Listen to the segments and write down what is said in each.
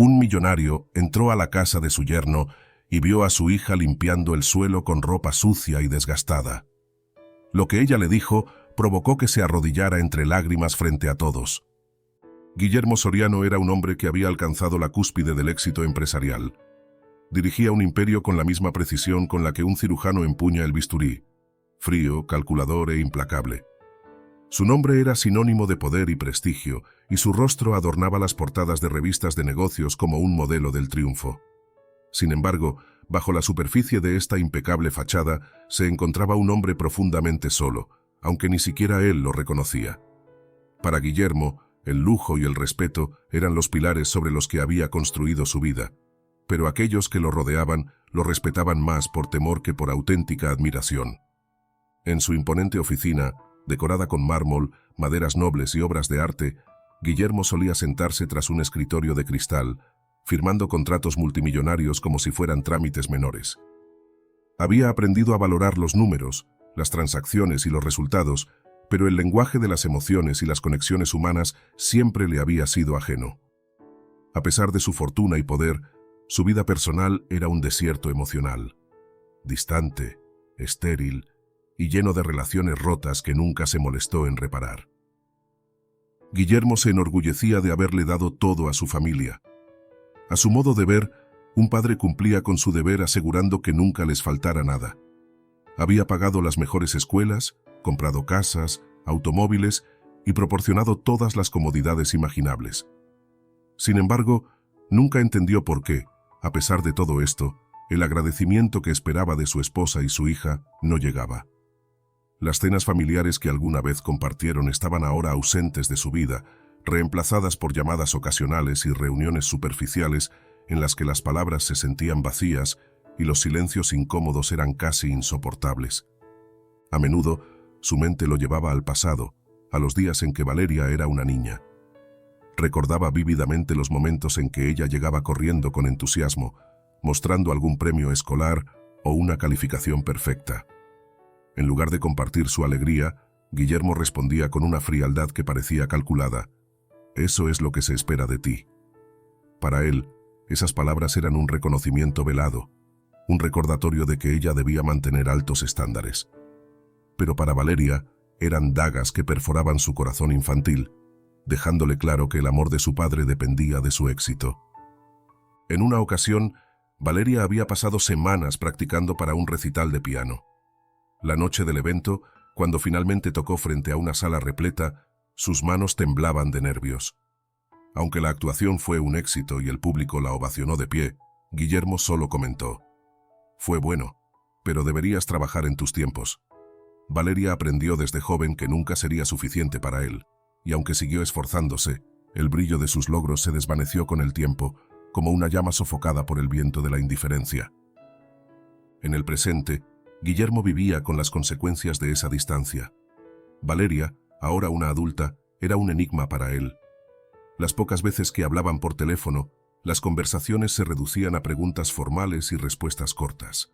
Un millonario entró a la casa de su yerno y vio a su hija limpiando el suelo con ropa sucia y desgastada. Lo que ella le dijo provocó que se arrodillara entre lágrimas frente a todos. Guillermo Soriano era un hombre que había alcanzado la cúspide del éxito empresarial. Dirigía un imperio con la misma precisión con la que un cirujano empuña el bisturí, frío, calculador e implacable. Su nombre era sinónimo de poder y prestigio, y su rostro adornaba las portadas de revistas de negocios como un modelo del triunfo. Sin embargo, bajo la superficie de esta impecable fachada se encontraba un hombre profundamente solo, aunque ni siquiera él lo reconocía. Para Guillermo, el lujo y el respeto eran los pilares sobre los que había construido su vida, pero aquellos que lo rodeaban lo respetaban más por temor que por auténtica admiración. En su imponente oficina, decorada con mármol, maderas nobles y obras de arte, Guillermo solía sentarse tras un escritorio de cristal, firmando contratos multimillonarios como si fueran trámites menores. Había aprendido a valorar los números, las transacciones y los resultados, pero el lenguaje de las emociones y las conexiones humanas siempre le había sido ajeno. A pesar de su fortuna y poder, su vida personal era un desierto emocional, distante, estéril y lleno de relaciones rotas que nunca se molestó en reparar. Guillermo se enorgullecía de haberle dado todo a su familia. A su modo de ver, un padre cumplía con su deber asegurando que nunca les faltara nada. Había pagado las mejores escuelas, comprado casas, automóviles y proporcionado todas las comodidades imaginables. Sin embargo, nunca entendió por qué, a pesar de todo esto, el agradecimiento que esperaba de su esposa y su hija no llegaba. Las cenas familiares que alguna vez compartieron estaban ahora ausentes de su vida, reemplazadas por llamadas ocasionales y reuniones superficiales en las que las palabras se sentían vacías y los silencios incómodos eran casi insoportables. A menudo, su mente lo llevaba al pasado, a los días en que Valeria era una niña. Recordaba vívidamente los momentos en que ella llegaba corriendo con entusiasmo, mostrando algún premio escolar o una calificación perfecta. En lugar de compartir su alegría, Guillermo respondía con una frialdad que parecía calculada: «Eso es lo que se espera de ti». Para él, esas palabras eran un reconocimiento velado, un recordatorio de que ella debía mantener altos estándares. Pero para Valeria, eran dagas que perforaban su corazón infantil, dejándole claro que el amor de su padre dependía de su éxito. En una ocasión, Valeria había pasado semanas practicando para un recital de piano. La noche del evento, cuando finalmente tocó frente a una sala repleta, sus manos temblaban de nervios. Aunque la actuación fue un éxito y el público la ovacionó de pie, Guillermo solo comentó: «Fue bueno, pero deberías trabajar en tus tiempos». Valeria aprendió desde joven que nunca sería suficiente para él, y aunque siguió esforzándose, el brillo de sus logros se desvaneció con el tiempo, como una llama sofocada por el viento de la indiferencia. En el presente, Guillermo vivía con las consecuencias de esa distancia. Valeria, ahora una adulta, era un enigma para él. Las pocas veces que hablaban por teléfono, las conversaciones se reducían a preguntas formales y respuestas cortas.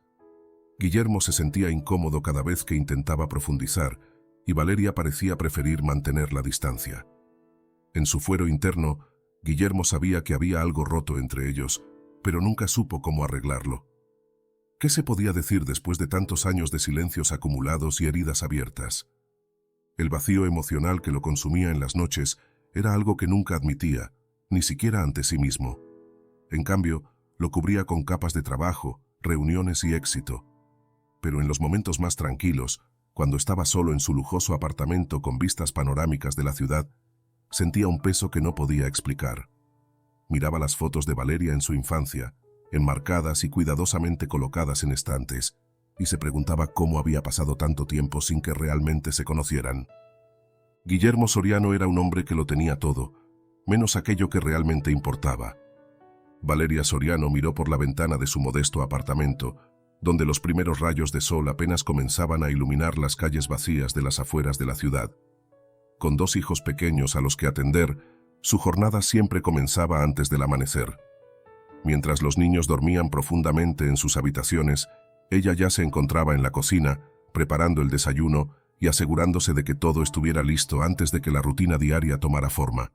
Guillermo se sentía incómodo cada vez que intentaba profundizar, y Valeria parecía preferir mantener la distancia. En su fuero interno, Guillermo sabía que había algo roto entre ellos, pero nunca supo cómo arreglarlo. ¿Qué se podía decir después de tantos años de silencios acumulados y heridas abiertas? El vacío emocional que lo consumía en las noches era algo que nunca admitía, ni siquiera ante sí mismo. En cambio, lo cubría con capas de trabajo, reuniones y éxito. Pero en los momentos más tranquilos, cuando estaba solo en su lujoso apartamento con vistas panorámicas de la ciudad, sentía un peso que no podía explicar. Miraba las fotos de Valeria en su infancia, enmarcadas y cuidadosamente colocadas en estantes, y se preguntaba cómo había pasado tanto tiempo sin que realmente se conocieran. Guillermo Soriano era un hombre que lo tenía todo, menos aquello que realmente importaba. Valeria Soriano miró por la ventana de su modesto apartamento, donde los primeros rayos de sol apenas comenzaban a iluminar las calles vacías de las afueras de la ciudad. Con 2 hijos pequeños a los que atender, su jornada siempre comenzaba antes del amanecer. Mientras los niños dormían profundamente en sus habitaciones, ella ya se encontraba en la cocina, preparando el desayuno y asegurándose de que todo estuviera listo antes de que la rutina diaria tomara forma.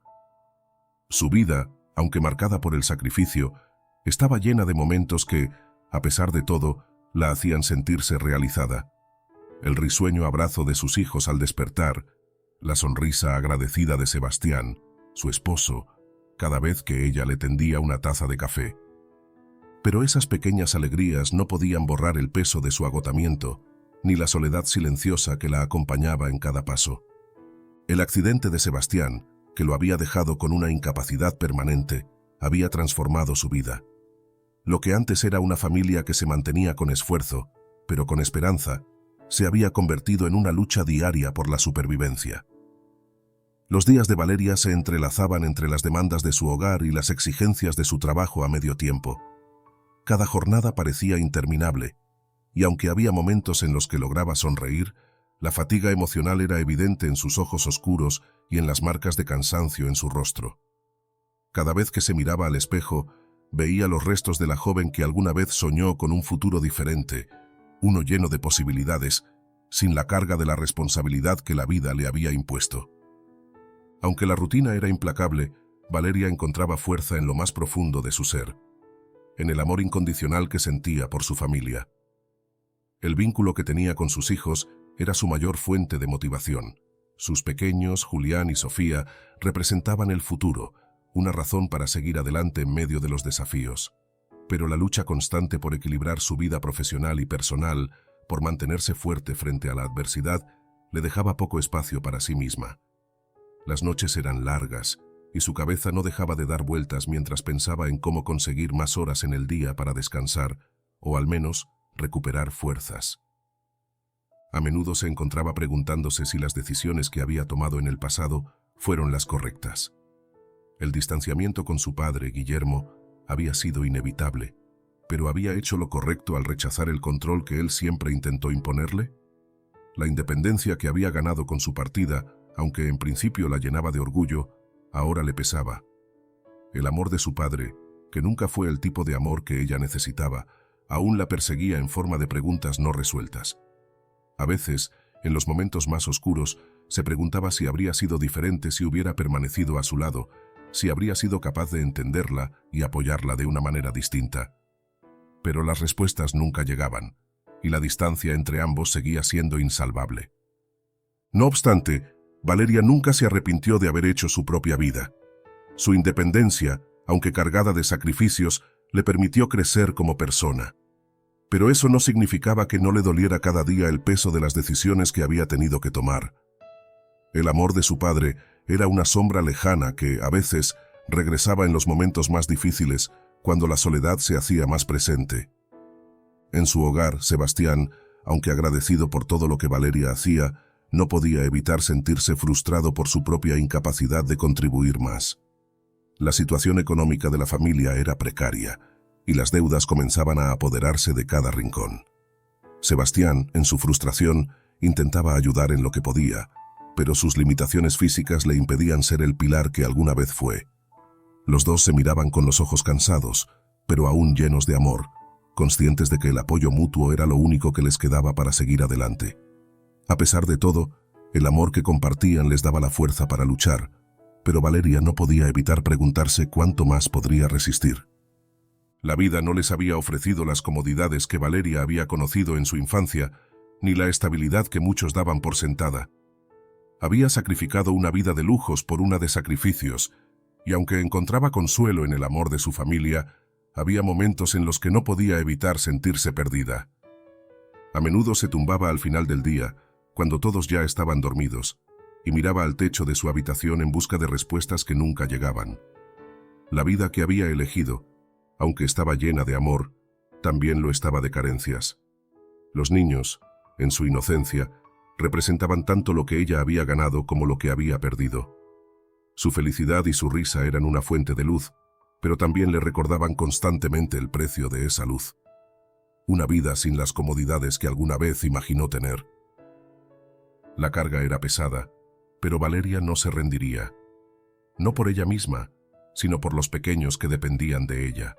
Su vida, Aunque marcada por el sacrificio, estaba llena de momentos que, a pesar de todo, la hacían sentirse realizada. El risueño abrazo de sus hijos al despertar, la sonrisa agradecida de Sebastián, su esposo, cada vez que ella le tendía una taza de café. Pero esas pequeñas alegrías no podían borrar el peso de su agotamiento, ni la soledad silenciosa que la acompañaba en cada paso. El accidente de Sebastián, que lo había dejado con una incapacidad permanente, había transformado su vida. Lo que antes era una familia que se mantenía con esfuerzo, pero con esperanza, se había convertido en una lucha diaria por la supervivencia. Los días de Valeria se entrelazaban entre las demandas de su hogar y las exigencias de su trabajo a medio tiempo. Cada jornada parecía interminable, y aunque había momentos en los que lograba sonreír, la fatiga emocional era evidente en sus ojos oscuros y en las marcas de cansancio en su rostro. Cada vez que se miraba al espejo, veía los restos de la joven que alguna vez soñó con un futuro diferente, uno lleno de posibilidades, sin la carga de la responsabilidad que la vida le había impuesto. Aunque la rutina era implacable, Valeria encontraba fuerza en lo más profundo de su ser, en el amor incondicional que sentía por su familia. El vínculo que tenía con sus hijos era su mayor fuente de motivación. Sus pequeños, Julián y Sofía, representaban el futuro, una razón para seguir adelante en medio de los desafíos. Pero la lucha constante por equilibrar su vida profesional y personal, por mantenerse fuerte frente a la adversidad, le dejaba poco espacio para sí misma. Las noches eran largas, y su cabeza no dejaba de dar vueltas mientras pensaba en cómo conseguir más horas en el día para descansar, o al menos recuperar fuerzas. A menudo se encontraba preguntándose si las decisiones que había tomado en el pasado fueron las correctas. El distanciamiento con su padre, Guillermo, había sido inevitable, pero ¿había hecho lo correcto al rechazar el control que él siempre intentó imponerle? La independencia que había ganado con su partida, aunque en principio la llenaba de orgullo, ahora le pesaba. El amor de su padre, que nunca fue el tipo de amor que ella necesitaba, aún la perseguía en forma de preguntas no resueltas. A veces, en los momentos más oscuros, se preguntaba si habría sido diferente si hubiera permanecido a su lado, si habría sido capaz de entenderla y apoyarla de una manera distinta. Pero las respuestas nunca llegaban, y la distancia entre ambos seguía siendo insalvable. No obstante, Valeria nunca se arrepintió de haber hecho su propia vida. Su independencia, aunque cargada de sacrificios, le permitió crecer como persona. Pero eso no significaba que no le doliera cada día el peso de las decisiones que había tenido que tomar. El amor de su padre era una sombra lejana que, a veces, regresaba en los momentos más difíciles, cuando la soledad se hacía más presente. En su hogar, Sebastián, aunque agradecido por todo lo que Valeria hacía, no podía evitar sentirse frustrado por su propia incapacidad de contribuir más. La situación económica de la familia era precaria, y las deudas comenzaban a apoderarse de cada rincón. Sebastián, en su frustración, intentaba ayudar en lo que podía, pero sus limitaciones físicas le impedían ser el pilar que alguna vez fue. Los dos se miraban con los ojos cansados, pero aún llenos de amor, conscientes de que el apoyo mutuo era lo único que les quedaba para seguir adelante. A pesar de todo, el amor que compartían les daba la fuerza para luchar, pero Valeria no podía evitar preguntarse cuánto más podría resistir. La vida no les había ofrecido las comodidades que Valeria había conocido en su infancia, ni la estabilidad que muchos daban por sentada. Había sacrificado una vida de lujos por una de sacrificios, y aunque encontraba consuelo en el amor de su familia, había momentos en los que no podía evitar sentirse perdida. A menudo se tumbaba al final del día, cuando todos ya estaban dormidos, y miraba al techo de su habitación en busca de respuestas que nunca llegaban. La vida que había elegido, aunque estaba llena de amor, también lo estaba de carencias. Los niños, en su inocencia, representaban tanto lo que ella había ganado como lo que había perdido. Su felicidad y su risa eran una fuente de luz, pero también le recordaban constantemente el precio de esa luz. Una vida sin las comodidades que alguna vez imaginó tener. La carga era pesada, pero Valeria no se rendiría. No por ella misma, sino por los pequeños que dependían de ella.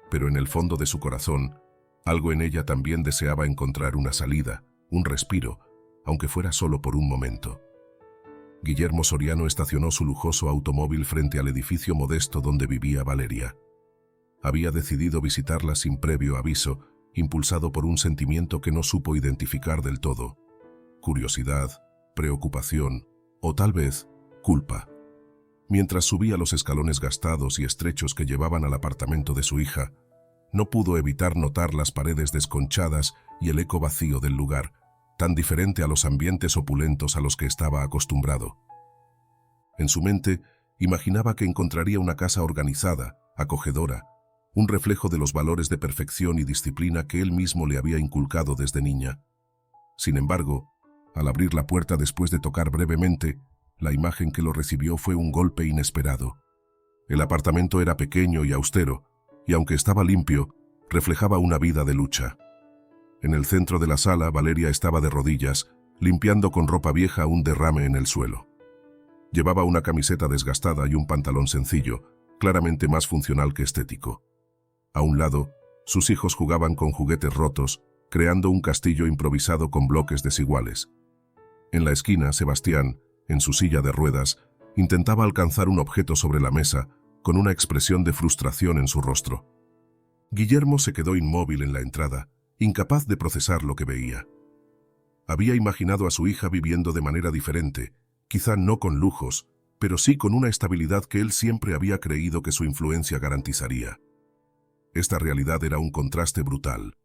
Pero en el fondo de su corazón, algo en ella también deseaba encontrar una salida, un respiro, aunque fuera solo por un momento. Guillermo Soriano estacionó su lujoso automóvil frente al edificio modesto donde vivía Valeria. Había decidido visitarla sin previo aviso, impulsado por un sentimiento que no supo identificar del todo. Curiosidad, preocupación o tal vez culpa. Mientras subía los escalones gastados y estrechos que llevaban al apartamento de su hija, no pudo evitar notar las paredes desconchadas y el eco vacío del lugar, tan diferente a los ambientes opulentos a los que estaba acostumbrado. En su mente, imaginaba que encontraría una casa organizada, acogedora, un reflejo de los valores de perfección y disciplina que él mismo le había inculcado desde niña. Sin embargo, al abrir la puerta después de tocar brevemente, la imagen que lo recibió fue un golpe inesperado. El apartamento era pequeño y austero, y aunque estaba limpio, reflejaba una vida de lucha. En el centro de la sala, Valeria estaba de rodillas, limpiando con ropa vieja un derrame en el suelo. Llevaba una camiseta desgastada y un pantalón sencillo, claramente más funcional que estético. A un lado, sus hijos jugaban con juguetes rotos, creando un castillo improvisado con bloques desiguales. En la esquina, Sebastián, en su silla de ruedas, intentaba alcanzar un objeto sobre la mesa, con una expresión de frustración en su rostro. Guillermo se quedó inmóvil en la entrada, incapaz de procesar lo que veía. Había imaginado a su hija viviendo de manera diferente, quizá no con lujos, pero sí con una estabilidad que él siempre había creído que su influencia garantizaría. Esta realidad era un contraste brutal.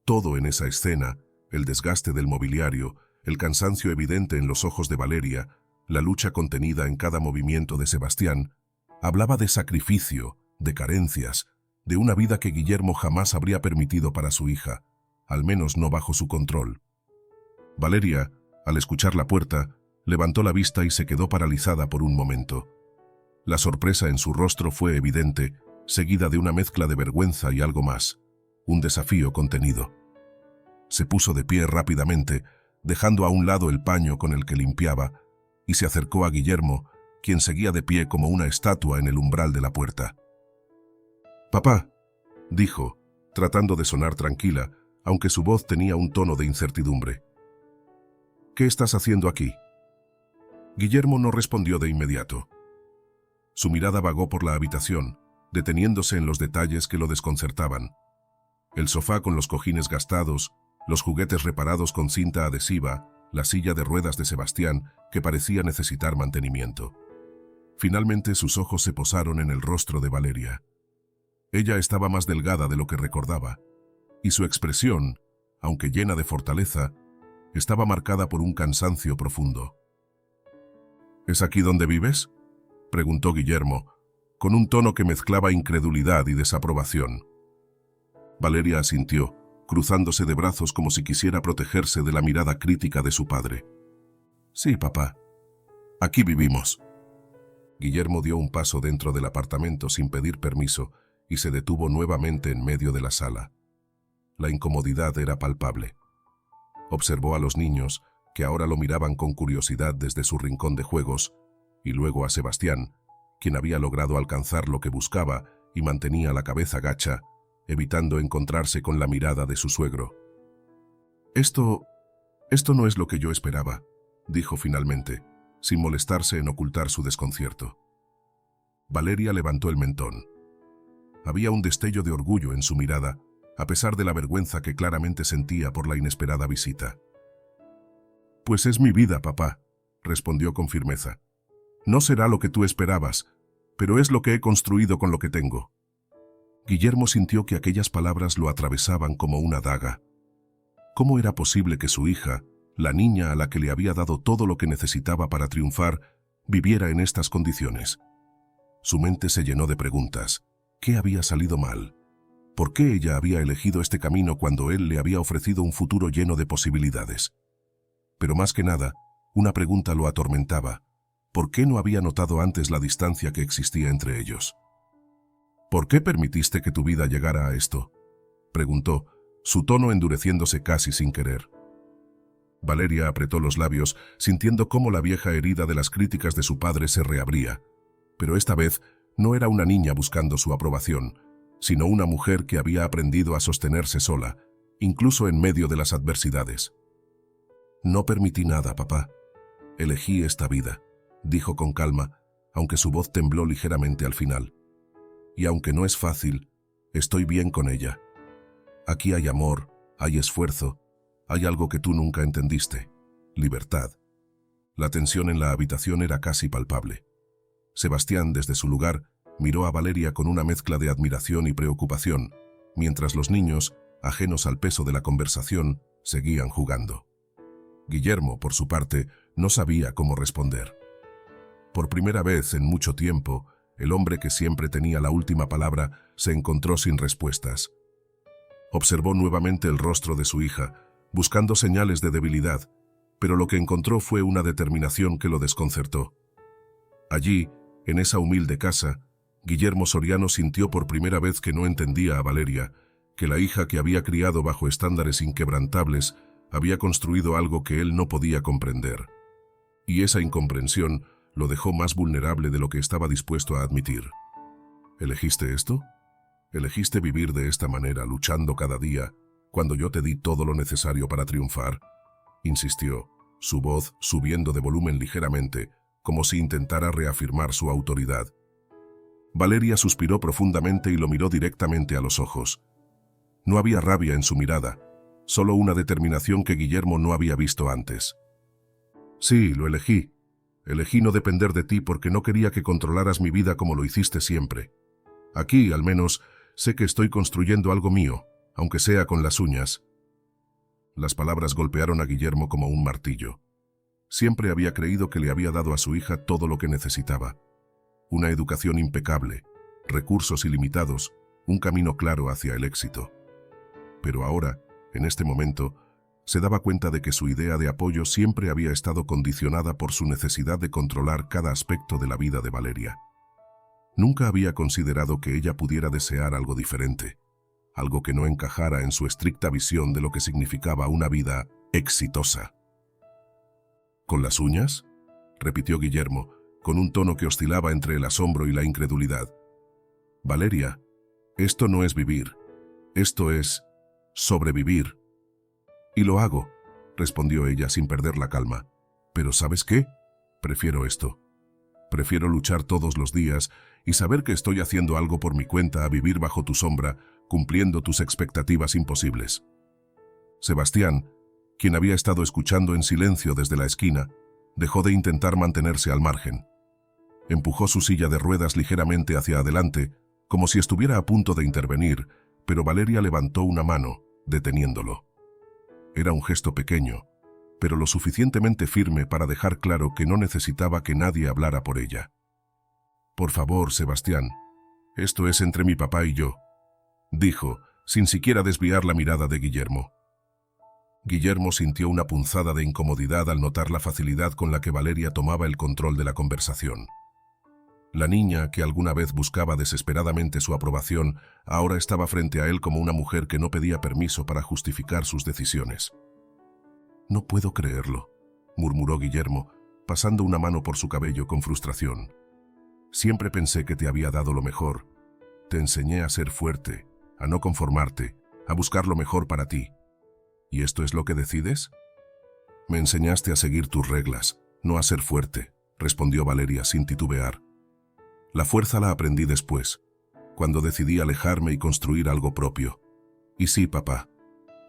Todo en esa escena, el desgaste del mobiliario, el cansancio evidente en los ojos de Valeria, la lucha contenida en cada movimiento de Sebastián, hablaba de sacrificio, de carencias, de una vida que Guillermo jamás habría permitido para su hija, al menos no bajo su control. Valeria, al escuchar la puerta, levantó la vista y se quedó paralizada por un momento. La sorpresa en su rostro fue evidente, seguida de una mezcla de vergüenza y algo más, un desafío contenido. Se puso de pie rápidamente, dejando a un lado el paño con el que limpiaba, y se acercó a Guillermo, quien seguía de pie como una estatua en el umbral de la puerta. «Papá», dijo, tratando de sonar tranquila, aunque su voz tenía un tono de incertidumbre. «¿Qué estás haciendo aquí?» Guillermo no respondió de inmediato. Su mirada vagó por la habitación, deteniéndose en los detalles que lo desconcertaban. El sofá con los cojines gastados, los juguetes reparados con cinta adhesiva, la silla de ruedas de Sebastián, que parecía necesitar mantenimiento. Finalmente sus ojos se posaron en el rostro de Valeria. Ella estaba más delgada de lo que recordaba, y su expresión, aunque llena de fortaleza, estaba marcada por un cansancio profundo. «¿Es aquí donde vives?», preguntó Guillermo, con un tono que mezclaba incredulidad y desaprobación. Valeria asintió, cruzándose de brazos como si quisiera protegerse de la mirada crítica de su padre. «Sí, papá. Aquí vivimos». Guillermo dio un paso dentro del apartamento sin pedir permiso y se detuvo nuevamente en medio de la sala. La incomodidad era palpable. Observó a los niños, que ahora lo miraban con curiosidad desde su rincón de juegos, y luego a Sebastián, quien había logrado alcanzar lo que buscaba y mantenía la cabeza gacha, evitando encontrarse con la mirada de su suegro. Esto no es lo que yo esperaba», dijo finalmente, sin molestarse en ocultar su desconcierto. Valeria levantó el mentón. Había un destello de orgullo en su mirada, a pesar de la vergüenza que claramente sentía por la inesperada visita. «Pues es mi vida, papá», respondió con firmeza. «No será lo que tú esperabas, pero es lo que he construido con lo que tengo». Guillermo sintió que aquellas palabras lo atravesaban como una daga. ¿Cómo era posible que su hija, la niña a la que le había dado todo lo que necesitaba para triunfar, viviera en estas condiciones? Su mente se llenó de preguntas. ¿Qué había salido mal? ¿Por qué ella había elegido este camino cuando él le había ofrecido un futuro lleno de posibilidades? Pero más que nada, una pregunta lo atormentaba. ¿Por qué no había notado antes la distancia que existía entre ellos? «¿Por qué permitiste que tu vida llegara a esto?», preguntó, su tono endureciéndose casi sin querer. Valeria apretó los labios, sintiendo cómo la vieja herida de las críticas de su padre se reabría. Pero esta vez no era una niña buscando su aprobación, sino una mujer que había aprendido a sostenerse sola, incluso en medio de las adversidades. «No permití nada, papá. Elegí esta vida». dijo con calma, aunque su voz tembló ligeramente al final. Y aunque no es fácil, estoy bien con ella. Aquí hay amor, hay esfuerzo, hay algo que tú nunca entendiste: libertad. La tensión en la habitación era casi palpable. Sebastián, desde su lugar, miró a Valeria con una mezcla de admiración y preocupación, mientras los niños, ajenos al peso de la conversación, seguían jugando. Guillermo, por su parte, no sabía cómo responder. Por primera vez en mucho tiempo, el hombre que siempre tenía la última palabra se encontró sin respuestas. Observó nuevamente el rostro de su hija, buscando señales de debilidad, pero lo que encontró fue una determinación que lo desconcertó. Allí, en esa humilde casa, Guillermo Soriano sintió por primera vez que no entendía a Valeria, que la hija que había criado bajo estándares inquebrantables había construido algo que él no podía comprender. Y esa incomprensión lo dejó más vulnerable de lo que estaba dispuesto a admitir. ¿Elegiste esto? ¿Elegiste vivir de esta manera, luchando cada día, cuando yo te di todo lo necesario para triunfar? Insistió, su voz subiendo de volumen ligeramente, como si intentara reafirmar su autoridad. Valeria suspiró profundamente y lo miró directamente a los ojos. No había rabia en su mirada, solo una determinación que Guillermo no había visto antes. Sí, lo elegí. Elegí no depender de ti porque no quería que controlaras mi vida como lo hiciste siempre. Aquí, al menos, sé que estoy construyendo algo mío, aunque sea con las uñas. Las palabras golpearon a Guillermo como un martillo. Siempre había creído que le había dado a su hija todo lo que necesitaba. Una educación impecable, recursos ilimitados, un camino claro hacia el éxito. Pero ahora, en este momento, se daba cuenta de que su idea de apoyo siempre había estado condicionada por su necesidad de controlar cada aspecto de la vida de Valeria. Nunca había considerado que ella pudiera desear algo diferente, algo que no encajara en su estricta visión de lo que significaba una vida exitosa. ¿Con las uñas?, repitió Guillermo, con un tono que oscilaba entre el asombro y la incredulidad. Valeria, esto no es vivir, esto es sobrevivir. Y lo hago, respondió ella sin perder la calma. Pero ¿sabes qué? Prefiero esto. Prefiero luchar todos los días y saber que estoy haciendo algo por mi cuenta a vivir bajo tu sombra, cumpliendo tus expectativas imposibles. Sebastián, quien había estado escuchando en silencio desde la esquina, dejó de intentar mantenerse al margen. Empujó su silla de ruedas ligeramente hacia adelante, como si estuviera a punto de intervenir, pero Valeria levantó una mano, deteniéndolo. Era un gesto pequeño, pero lo suficientemente firme para dejar claro que no necesitaba que nadie hablara por ella. Por favor, Sebastián, esto es entre mi papá y yo, dijo, sin siquiera desviar la mirada de Guillermo. Guillermo sintió una punzada de incomodidad al notar la facilidad con la que Valeria tomaba el control de la conversación. La niña, que alguna vez buscaba desesperadamente su aprobación, ahora estaba frente a él como una mujer que no pedía permiso para justificar sus decisiones. No puedo creerlo, murmuró Guillermo, pasando una mano por su cabello con frustración. Siempre pensé que te había dado lo mejor. Te enseñé a ser fuerte, a no conformarte, a buscar lo mejor para ti. ¿Y esto es lo que decides? Me enseñaste a seguir tus reglas, no a ser fuerte, respondió Valeria sin titubear. La fuerza la aprendí después, cuando decidí alejarme y construir algo propio. Y sí, papá,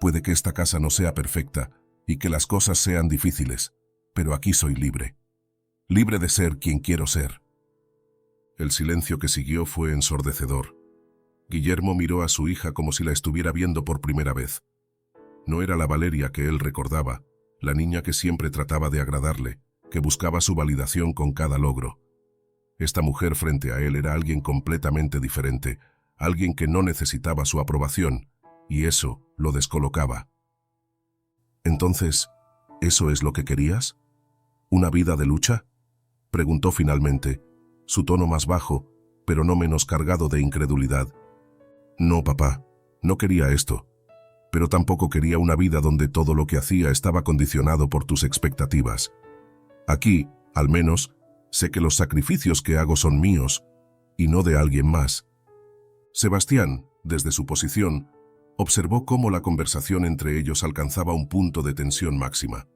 puede que esta casa no sea perfecta y que las cosas sean difíciles, pero aquí soy libre. Libre de ser quien quiero ser. El silencio que siguió fue ensordecedor. Guillermo miró a su hija como si la estuviera viendo por primera vez. No era la Valeria que él recordaba, la niña que siempre trataba de agradarle, que buscaba su validación con cada logro. Esta mujer frente a él era alguien completamente diferente, alguien que no necesitaba su aprobación, y eso lo descolocaba. Entonces, ¿eso es lo que querías? ¿Una vida de lucha?, preguntó finalmente, su tono más bajo, pero no menos cargado de incredulidad. No, papá, no quería esto, pero tampoco quería una vida donde todo lo que hacía estaba condicionado por tus expectativas. Aquí, al menos, sé que los sacrificios que hago son míos, y no de alguien más. Sebastián, desde su posición, observó cómo la conversación entre ellos alcanzaba un punto de tensión máxima.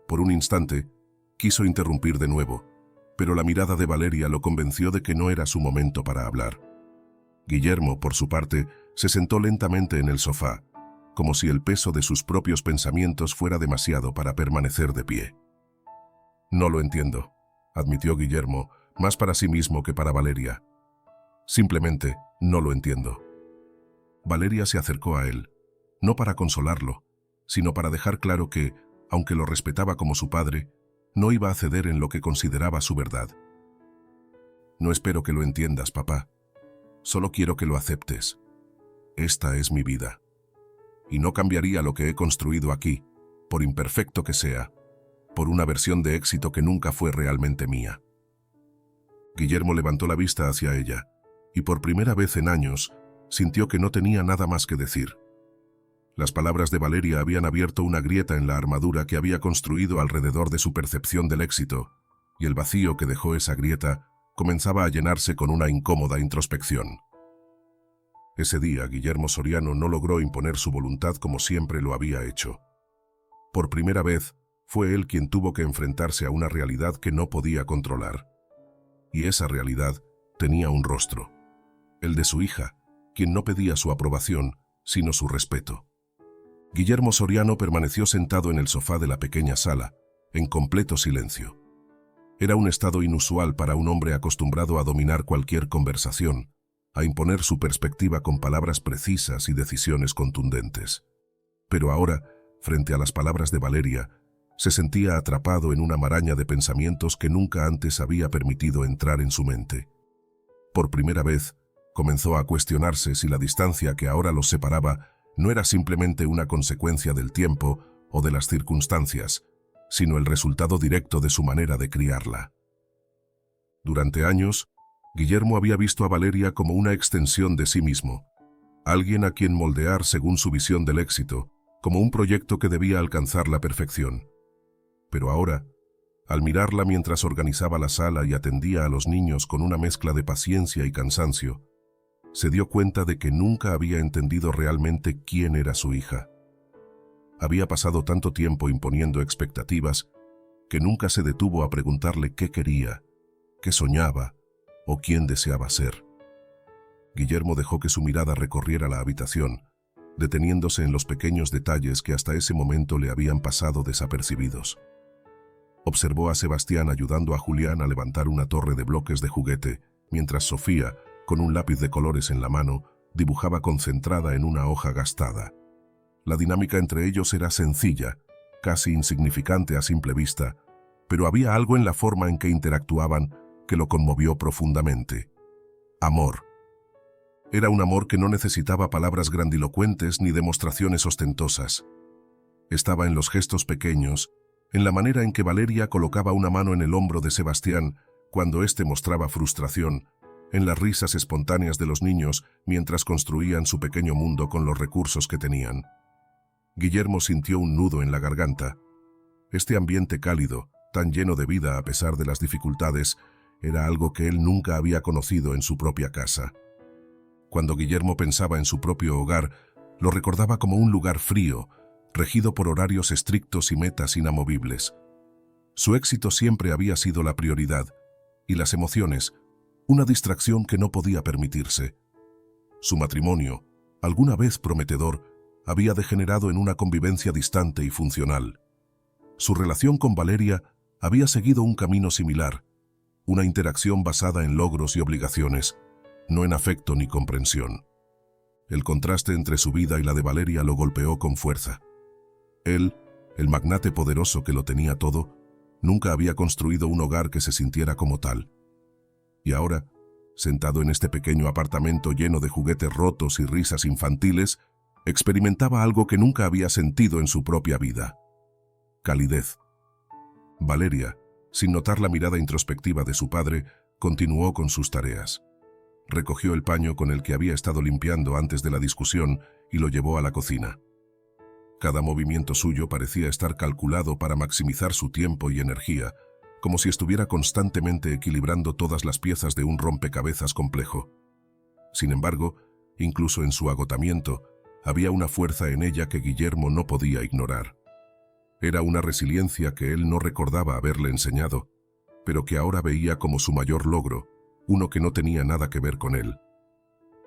Por un instante, quiso interrumpir de nuevo, pero la mirada de Valeria lo convenció de que no era su momento para hablar. Guillermo, por su parte, se sentó lentamente en el sofá, como si el peso de sus propios pensamientos fuera demasiado para permanecer de pie. «No lo entiendo», admitió Guillermo, más para sí mismo que para Valeria. «Simplemente no lo entiendo». Valeria se acercó a él, no para consolarlo, sino para dejar claro que, aunque lo respetaba como su padre, no iba a ceder en lo que consideraba su verdad. «No espero que lo entiendas, papá. Solo quiero que lo aceptes. Esta es mi vida. Y no cambiaría lo que he construido aquí, por imperfecto que sea, por una versión de éxito que nunca fue realmente mía». Guillermo levantó la vista hacia ella, y por primera vez en años sintió que no tenía nada más que decir. Las palabras de Valeria habían abierto una grieta en la armadura que había construido alrededor de su percepción del éxito, y el vacío que dejó esa grieta comenzaba a llenarse con una incómoda introspección. Ese día, Guillermo Soriano no logró imponer su voluntad como siempre lo había hecho. Por primera vez, fue él quien tuvo que enfrentarse a una realidad que no podía controlar. Y esa realidad tenía un rostro, el de su hija, quien no pedía su aprobación, sino su respeto. Guillermo Soriano permaneció sentado en el sofá de la pequeña sala, en completo silencio. Era un estado inusual para un hombre acostumbrado a dominar cualquier conversación, a imponer su perspectiva con palabras precisas y decisiones contundentes. Pero ahora, frente a las palabras de Valeria, se sentía atrapado en una maraña de pensamientos que nunca antes había permitido entrar en su mente. Por primera vez, comenzó a cuestionarse si la distancia que ahora los separaba no era simplemente una consecuencia del tiempo o de las circunstancias, sino el resultado directo de su manera de criarla. Durante años, Guillermo había visto a Valeria como una extensión de sí mismo, alguien a quien moldear según su visión del éxito, como un proyecto que debía alcanzar la perfección. Pero ahora, al mirarla mientras organizaba la sala y atendía a los niños con una mezcla de paciencia y cansancio, se dio cuenta de que nunca había entendido realmente quién era su hija. Había pasado tanto tiempo imponiendo expectativas que nunca se detuvo a preguntarle qué quería, qué soñaba o quién deseaba ser. Guillermo dejó que su mirada recorriera la habitación, deteniéndose en los pequeños detalles que hasta ese momento le habían pasado desapercibidos. Observó a Sebastián ayudando a Julián a levantar una torre de bloques de juguete, mientras Sofía, con un lápiz de colores en la mano, dibujaba concentrada en una hoja gastada. La dinámica entre ellos era sencilla, casi insignificante a simple vista, pero había algo en la forma en que interactuaban que lo conmovió profundamente. Amor. Era un amor que no necesitaba palabras grandilocuentes ni demostraciones ostentosas. Estaba en los gestos pequeños, en la manera en que Valeria colocaba una mano en el hombro de Sebastián cuando éste mostraba frustración, en las risas espontáneas de los niños mientras construían su pequeño mundo con los recursos que tenían. Guillermo sintió un nudo en la garganta. Este ambiente cálido, tan lleno de vida a pesar de las dificultades, era algo que él nunca había conocido en su propia casa. Cuando Guillermo pensaba en su propio hogar, lo recordaba como un lugar frío, regido por horarios estrictos y metas inamovibles. Su éxito siempre había sido la prioridad, y las emociones, una distracción que no podía permitirse. Su matrimonio, alguna vez prometedor, había degenerado en una convivencia distante y funcional. Su relación con Valeria había seguido un camino similar, una interacción basada en logros y obligaciones, no en afecto ni comprensión. El contraste entre su vida y la de Valeria lo golpeó con fuerza. Él, el magnate poderoso que lo tenía todo, nunca había construido un hogar que se sintiera como tal. Y ahora, sentado en este pequeño apartamento lleno de juguetes rotos y risas infantiles, experimentaba algo que nunca había sentido en su propia vida: calidez. Valeria, sin notar la mirada introspectiva de su padre, continuó con sus tareas. Recogió el paño con el que había estado limpiando antes de la discusión y lo llevó a la cocina. Cada movimiento suyo parecía estar calculado para maximizar su tiempo y energía, como si estuviera constantemente equilibrando todas las piezas de un rompecabezas complejo. Sin embargo, incluso en su agotamiento, había una fuerza en ella que Guillermo no podía ignorar. Era una resiliencia que él no recordaba haberle enseñado, pero que ahora veía como su mayor logro, uno que no tenía nada que ver con él.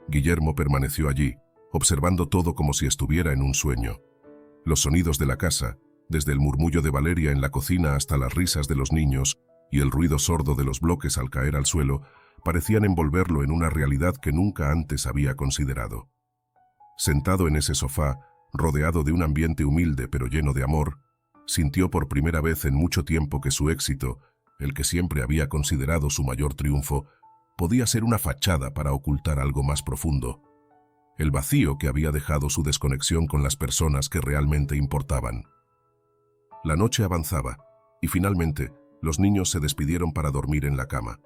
Guillermo permaneció allí, observando todo como si estuviera en un sueño. Los sonidos de la casa, desde el murmullo de Valeria en la cocina hasta las risas de los niños y el ruido sordo de los bloques al caer al suelo, parecían envolverlo en una realidad que nunca antes había considerado. Sentado en ese sofá, rodeado de un ambiente humilde pero lleno de amor, sintió por primera vez en mucho tiempo que su éxito, el que siempre había considerado su mayor triunfo, podía ser una fachada para ocultar algo más profundo, el vacío que había dejado su desconexión con las personas que realmente importaban. La noche avanzaba, y finalmente los niños se despidieron para dormir en la cama.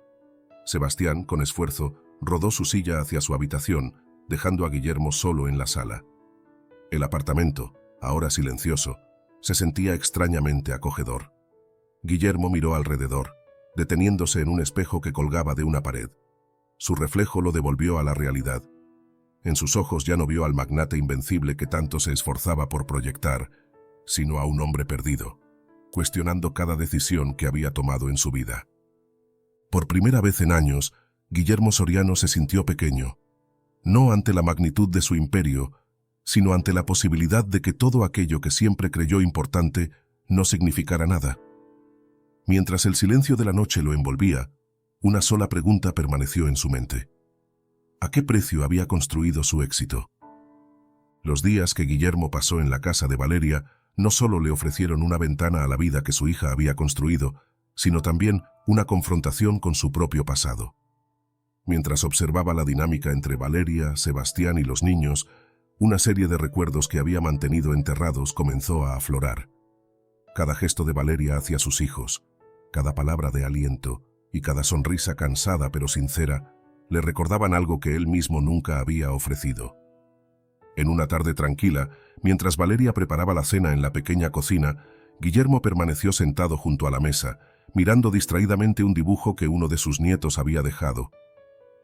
Sebastián, con esfuerzo, rodó su silla hacia su habitación, dejando a Guillermo solo en la sala. El apartamento, ahora silencioso, se sentía extrañamente acogedor. Guillermo miró alrededor, deteniéndose en un espejo que colgaba de una pared. Su reflejo lo devolvió a la realidad. En sus ojos ya no vio al magnate invencible que tanto se esforzaba por proyectar, sino a un hombre perdido, cuestionando cada decisión que había tomado en su vida. Por primera vez en años, Guillermo Soriano se sintió pequeño, no ante la magnitud de su imperio, sino ante la posibilidad de que todo aquello que siempre creyó importante no significara nada. Mientras el silencio de la noche lo envolvía, una sola pregunta permaneció en su mente. ¿A qué precio había construido su éxito? Los días que Guillermo pasó en la casa de Valeria no solo le ofrecieron una ventana a la vida que su hija había construido, sino también una confrontación con su propio pasado. Mientras observaba la dinámica entre Valeria, Sebastián y los niños, una serie de recuerdos que había mantenido enterrados comenzó a aflorar. Cada gesto de Valeria hacia sus hijos, cada palabra de aliento y cada sonrisa cansada pero sincera le recordaban algo que él mismo nunca había ofrecido. En una tarde tranquila, mientras Valeria preparaba la cena en la pequeña cocina, Guillermo permaneció sentado junto a la mesa, mirando distraídamente un dibujo que uno de sus nietos había dejado.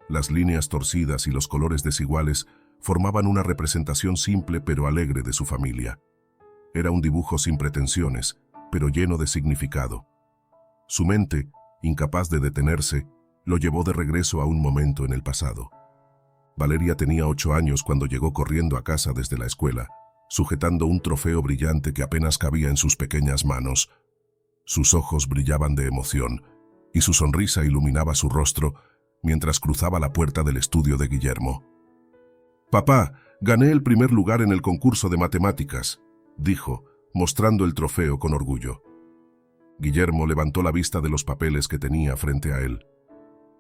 Las líneas torcidas y los colores desiguales formaban una representación simple pero alegre de su familia. Era un dibujo sin pretensiones, pero lleno de significado. Su mente, incapaz de detenerse, lo llevó de regreso a un momento en el pasado. Valeria tenía 8 años cuando llegó corriendo a casa desde la escuela, sujetando un trofeo brillante que apenas cabía en sus pequeñas manos. Sus ojos brillaban de emoción, y su sonrisa iluminaba su rostro mientras cruzaba la puerta del estudio de Guillermo. «Papá, gané el primer lugar en el concurso de matemáticas», dijo, mostrando el trofeo con orgullo. Guillermo levantó la vista de los papeles que tenía frente a él.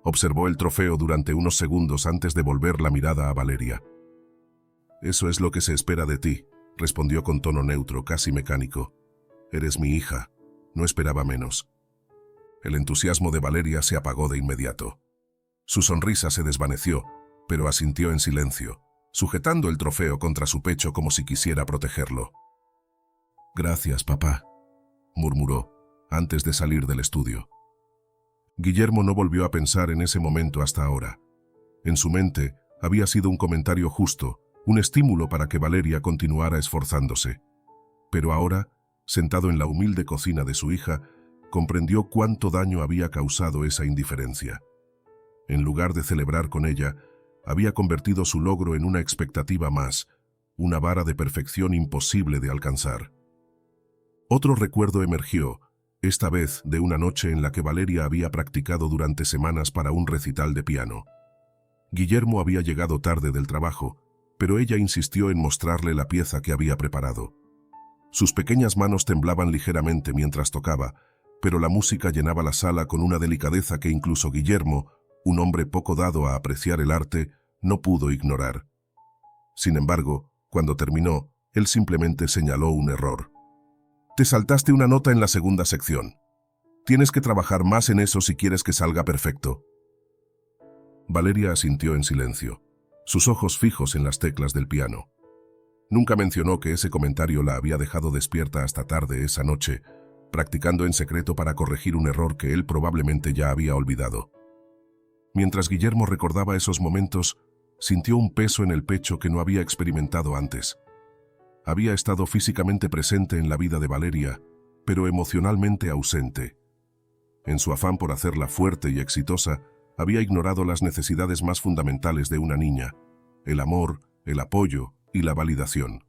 Observó el trofeo durante unos segundos antes de volver la mirada a Valeria. «Eso es lo que se espera de ti», respondió con tono neutro, casi mecánico. «Eres mi hija. No esperaba menos». El entusiasmo de Valeria se apagó de inmediato. Su sonrisa se desvaneció, pero asintió en silencio, sujetando el trofeo contra su pecho como si quisiera protegerlo. «Gracias, papá», murmuró, antes de salir del estudio. Guillermo no volvió a pensar en ese momento hasta ahora. En su mente había sido un comentario justo, un estímulo para que Valeria continuara esforzándose. Pero ahora, sentado en la humilde cocina de su hija, comprendió cuánto daño había causado esa indiferencia. En lugar de celebrar con ella, había convertido su logro en una expectativa más, una vara de perfección imposible de alcanzar. Otro recuerdo emergió, esta vez de una noche en la que Valeria había practicado durante semanas para un recital de piano. Guillermo había llegado tarde del trabajo, pero ella insistió en mostrarle la pieza que había preparado. Sus pequeñas manos temblaban ligeramente mientras tocaba, pero la música llenaba la sala con una delicadeza que incluso Guillermo, un hombre poco dado a apreciar el arte, no pudo ignorar. Sin embargo, cuando terminó, él simplemente señaló un error. «Te saltaste una nota en la segunda sección. Tienes que trabajar más en eso si quieres que salga perfecto». Valeria asintió en silencio, sus ojos fijos en las teclas del piano. Nunca mencionó que ese comentario la había dejado despierta hasta tarde esa noche, practicando en secreto para corregir un error que él probablemente ya había olvidado. Mientras Guillermo recordaba esos momentos, sintió un peso en el pecho que no había experimentado antes. Había estado físicamente presente en la vida de Valeria, pero emocionalmente ausente. En su afán por hacerla fuerte y exitosa, había ignorado las necesidades más fundamentales de una niña: el amor, el apoyo y la validación.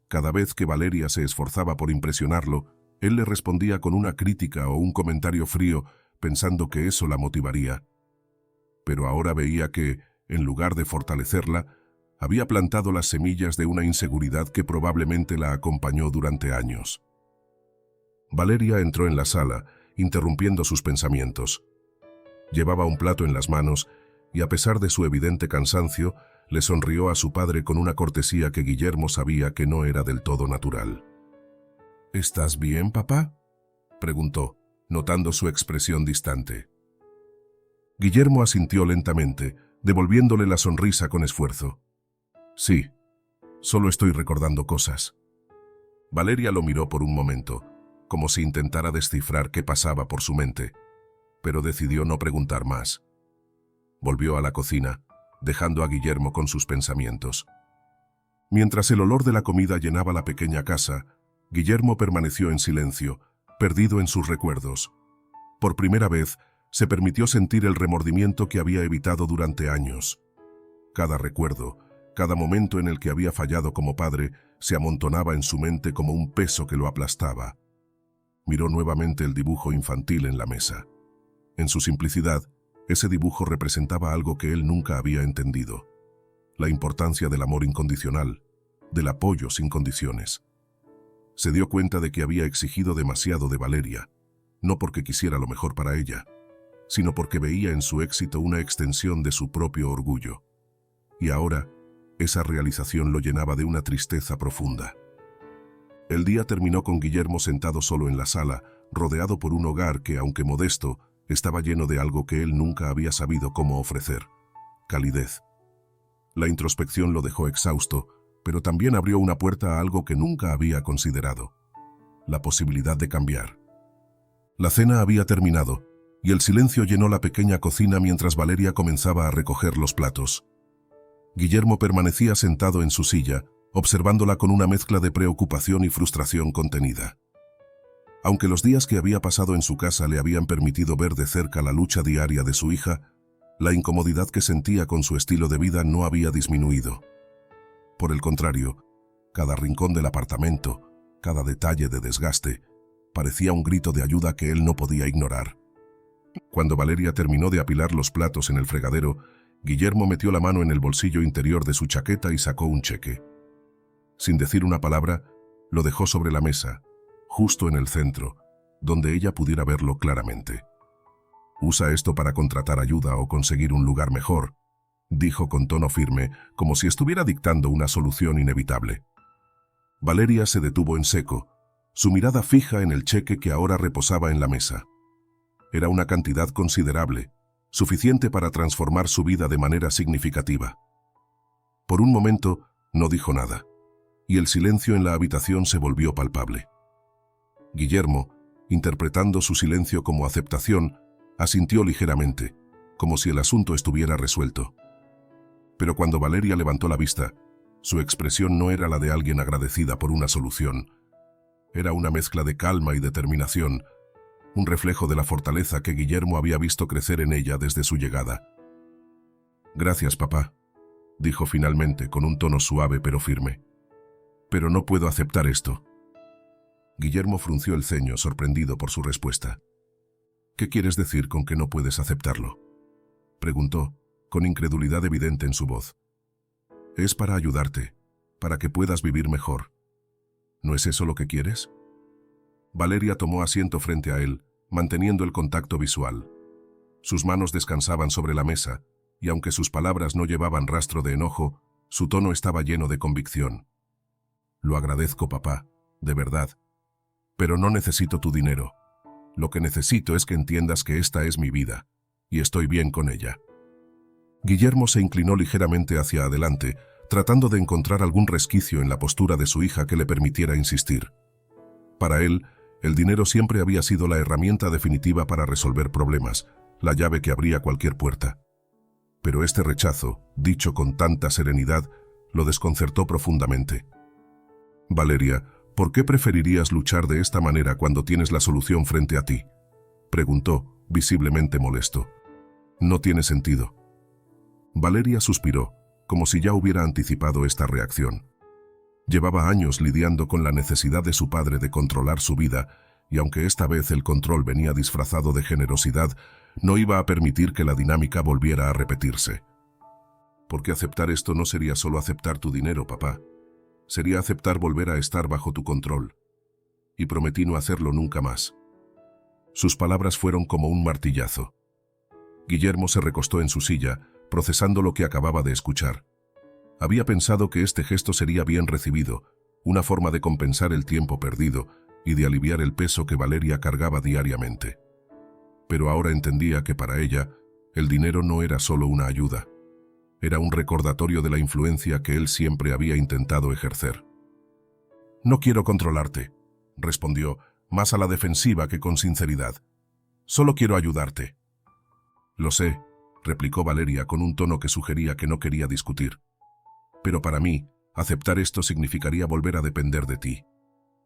Cada vez que Valeria se esforzaba por impresionarlo, él le respondía con una crítica o un comentario frío, pensando que eso la motivaría. Pero ahora veía que, en lugar de fortalecerla, había plantado las semillas de una inseguridad que probablemente la acompañó durante años. Valeria entró en la sala, interrumpiendo sus pensamientos. Llevaba un plato en las manos y, a pesar de su evidente cansancio, le sonrió a su padre con una cortesía que Guillermo sabía que no era del todo natural. «¿Estás bien, papá?», preguntó, notando su expresión distante. Guillermo asintió lentamente, devolviéndole la sonrisa con esfuerzo. «Sí, solo estoy recordando cosas». Valeria lo miró por un momento, como si intentara descifrar qué pasaba por su mente, pero decidió no preguntar más. Volvió a la cocina, dejando a Guillermo con sus pensamientos. Mientras el olor de la comida llenaba la pequeña casa, Guillermo permaneció en silencio, perdido en sus recuerdos. Por primera vez, se permitió sentir el remordimiento que había evitado durante años. Cada recuerdo, cada momento en el que había fallado como padre, se amontonaba en su mente como un peso que lo aplastaba. Miró nuevamente el dibujo infantil en la mesa. En su simplicidad, ese dibujo representaba algo que él nunca había entendido: la importancia del amor incondicional, del apoyo sin condiciones. Se dio cuenta de que había exigido demasiado de Valeria, no porque quisiera lo mejor para ella, sino porque veía en su éxito una extensión de su propio orgullo. Y ahora, esa realización lo llenaba de una tristeza profunda. El día terminó con Guillermo sentado solo en la sala, rodeado por un hogar que, aunque modesto, estaba lleno de algo que él nunca había sabido cómo ofrecer: calidez. La introspección lo dejó exhausto, pero también abrió una puerta a algo que nunca había considerado: la posibilidad de cambiar. La cena había terminado, y el silencio llenó la pequeña cocina mientras Valeria comenzaba a recoger los platos. Guillermo permanecía sentado en su silla, observándola con una mezcla de preocupación y frustración contenida. Aunque los días que había pasado en su casa le habían permitido ver de cerca la lucha diaria de su hija, la incomodidad que sentía con su estilo de vida no había disminuido. Por el contrario, cada rincón del apartamento, cada detalle de desgaste, parecía un grito de ayuda que él no podía ignorar. Cuando Valeria terminó de apilar los platos en el fregadero, Guillermo metió la mano en el bolsillo interior de su chaqueta y sacó un cheque. Sin decir una palabra, lo dejó sobre la mesa, justo en el centro, donde ella pudiera verlo claramente. «Usa esto para contratar ayuda o conseguir un lugar mejor», dijo con tono firme, como si estuviera dictando una solución inevitable. Valeria se detuvo en seco, su mirada fija en el cheque que ahora reposaba en la mesa. Era una cantidad considerable, suficiente para transformar su vida de manera significativa. Por un momento, no dijo nada, y el silencio en la habitación se volvió palpable. Guillermo, interpretando su silencio como aceptación, asintió ligeramente, como si el asunto estuviera resuelto. Pero cuando Valeria levantó la vista, su expresión no era la de alguien agradecida por una solución. Era una mezcla de calma y determinación, un reflejo de la fortaleza que Guillermo había visto crecer en ella desde su llegada. «Gracias, papá», dijo finalmente con un tono suave pero firme. «Pero no puedo aceptar esto». Guillermo frunció el ceño, sorprendido por su respuesta. «¿Qué quieres decir con que no puedes aceptarlo?», preguntó, con incredulidad evidente en su voz. «Es para ayudarte, para que puedas vivir mejor. ¿No es eso lo que quieres?». Valeria tomó asiento frente a él, manteniendo el contacto visual. Sus manos descansaban sobre la mesa, y aunque sus palabras no llevaban rastro de enojo, su tono estaba lleno de convicción. «Lo agradezco, papá, de verdad. Pero no necesito tu dinero. Lo que necesito es que entiendas que esta es mi vida, y estoy bien con ella». Guillermo se inclinó ligeramente hacia adelante, tratando de encontrar algún resquicio en la postura de su hija que le permitiera insistir. Para él, el dinero siempre había sido la herramienta definitiva para resolver problemas, la llave que abría cualquier puerta. Pero este rechazo, dicho con tanta serenidad, lo desconcertó profundamente. «Valeria, ¿por qué preferirías luchar de esta manera cuando tienes la solución frente a ti?», preguntó, visiblemente molesto. No tiene sentido. Valeria suspiró, como si ya hubiera anticipado esta reacción. Llevaba años lidiando con la necesidad de su padre de controlar su vida, y aunque esta vez el control venía disfrazado de generosidad, no iba a permitir que la dinámica volviera a repetirse. Porque aceptar esto no sería solo aceptar tu dinero, papá. Sería aceptar volver a estar bajo tu control. Y prometí no hacerlo nunca más. Sus palabras fueron como un martillazo. Guillermo se recostó en su silla, procesando lo que acababa de escuchar. Había pensado que este gesto sería bien recibido, una forma de compensar el tiempo perdido y de aliviar el peso que Valeria cargaba diariamente. Pero ahora entendía que para ella, el dinero no era solo una ayuda. Era un recordatorio de la influencia que él siempre había intentado ejercer. «No quiero controlarte», respondió, más a la defensiva que con sinceridad. «Solo quiero ayudarte». «Lo sé», replicó Valeria con un tono que sugería que no quería discutir. «Pero para mí, aceptar esto significaría volver a depender de ti.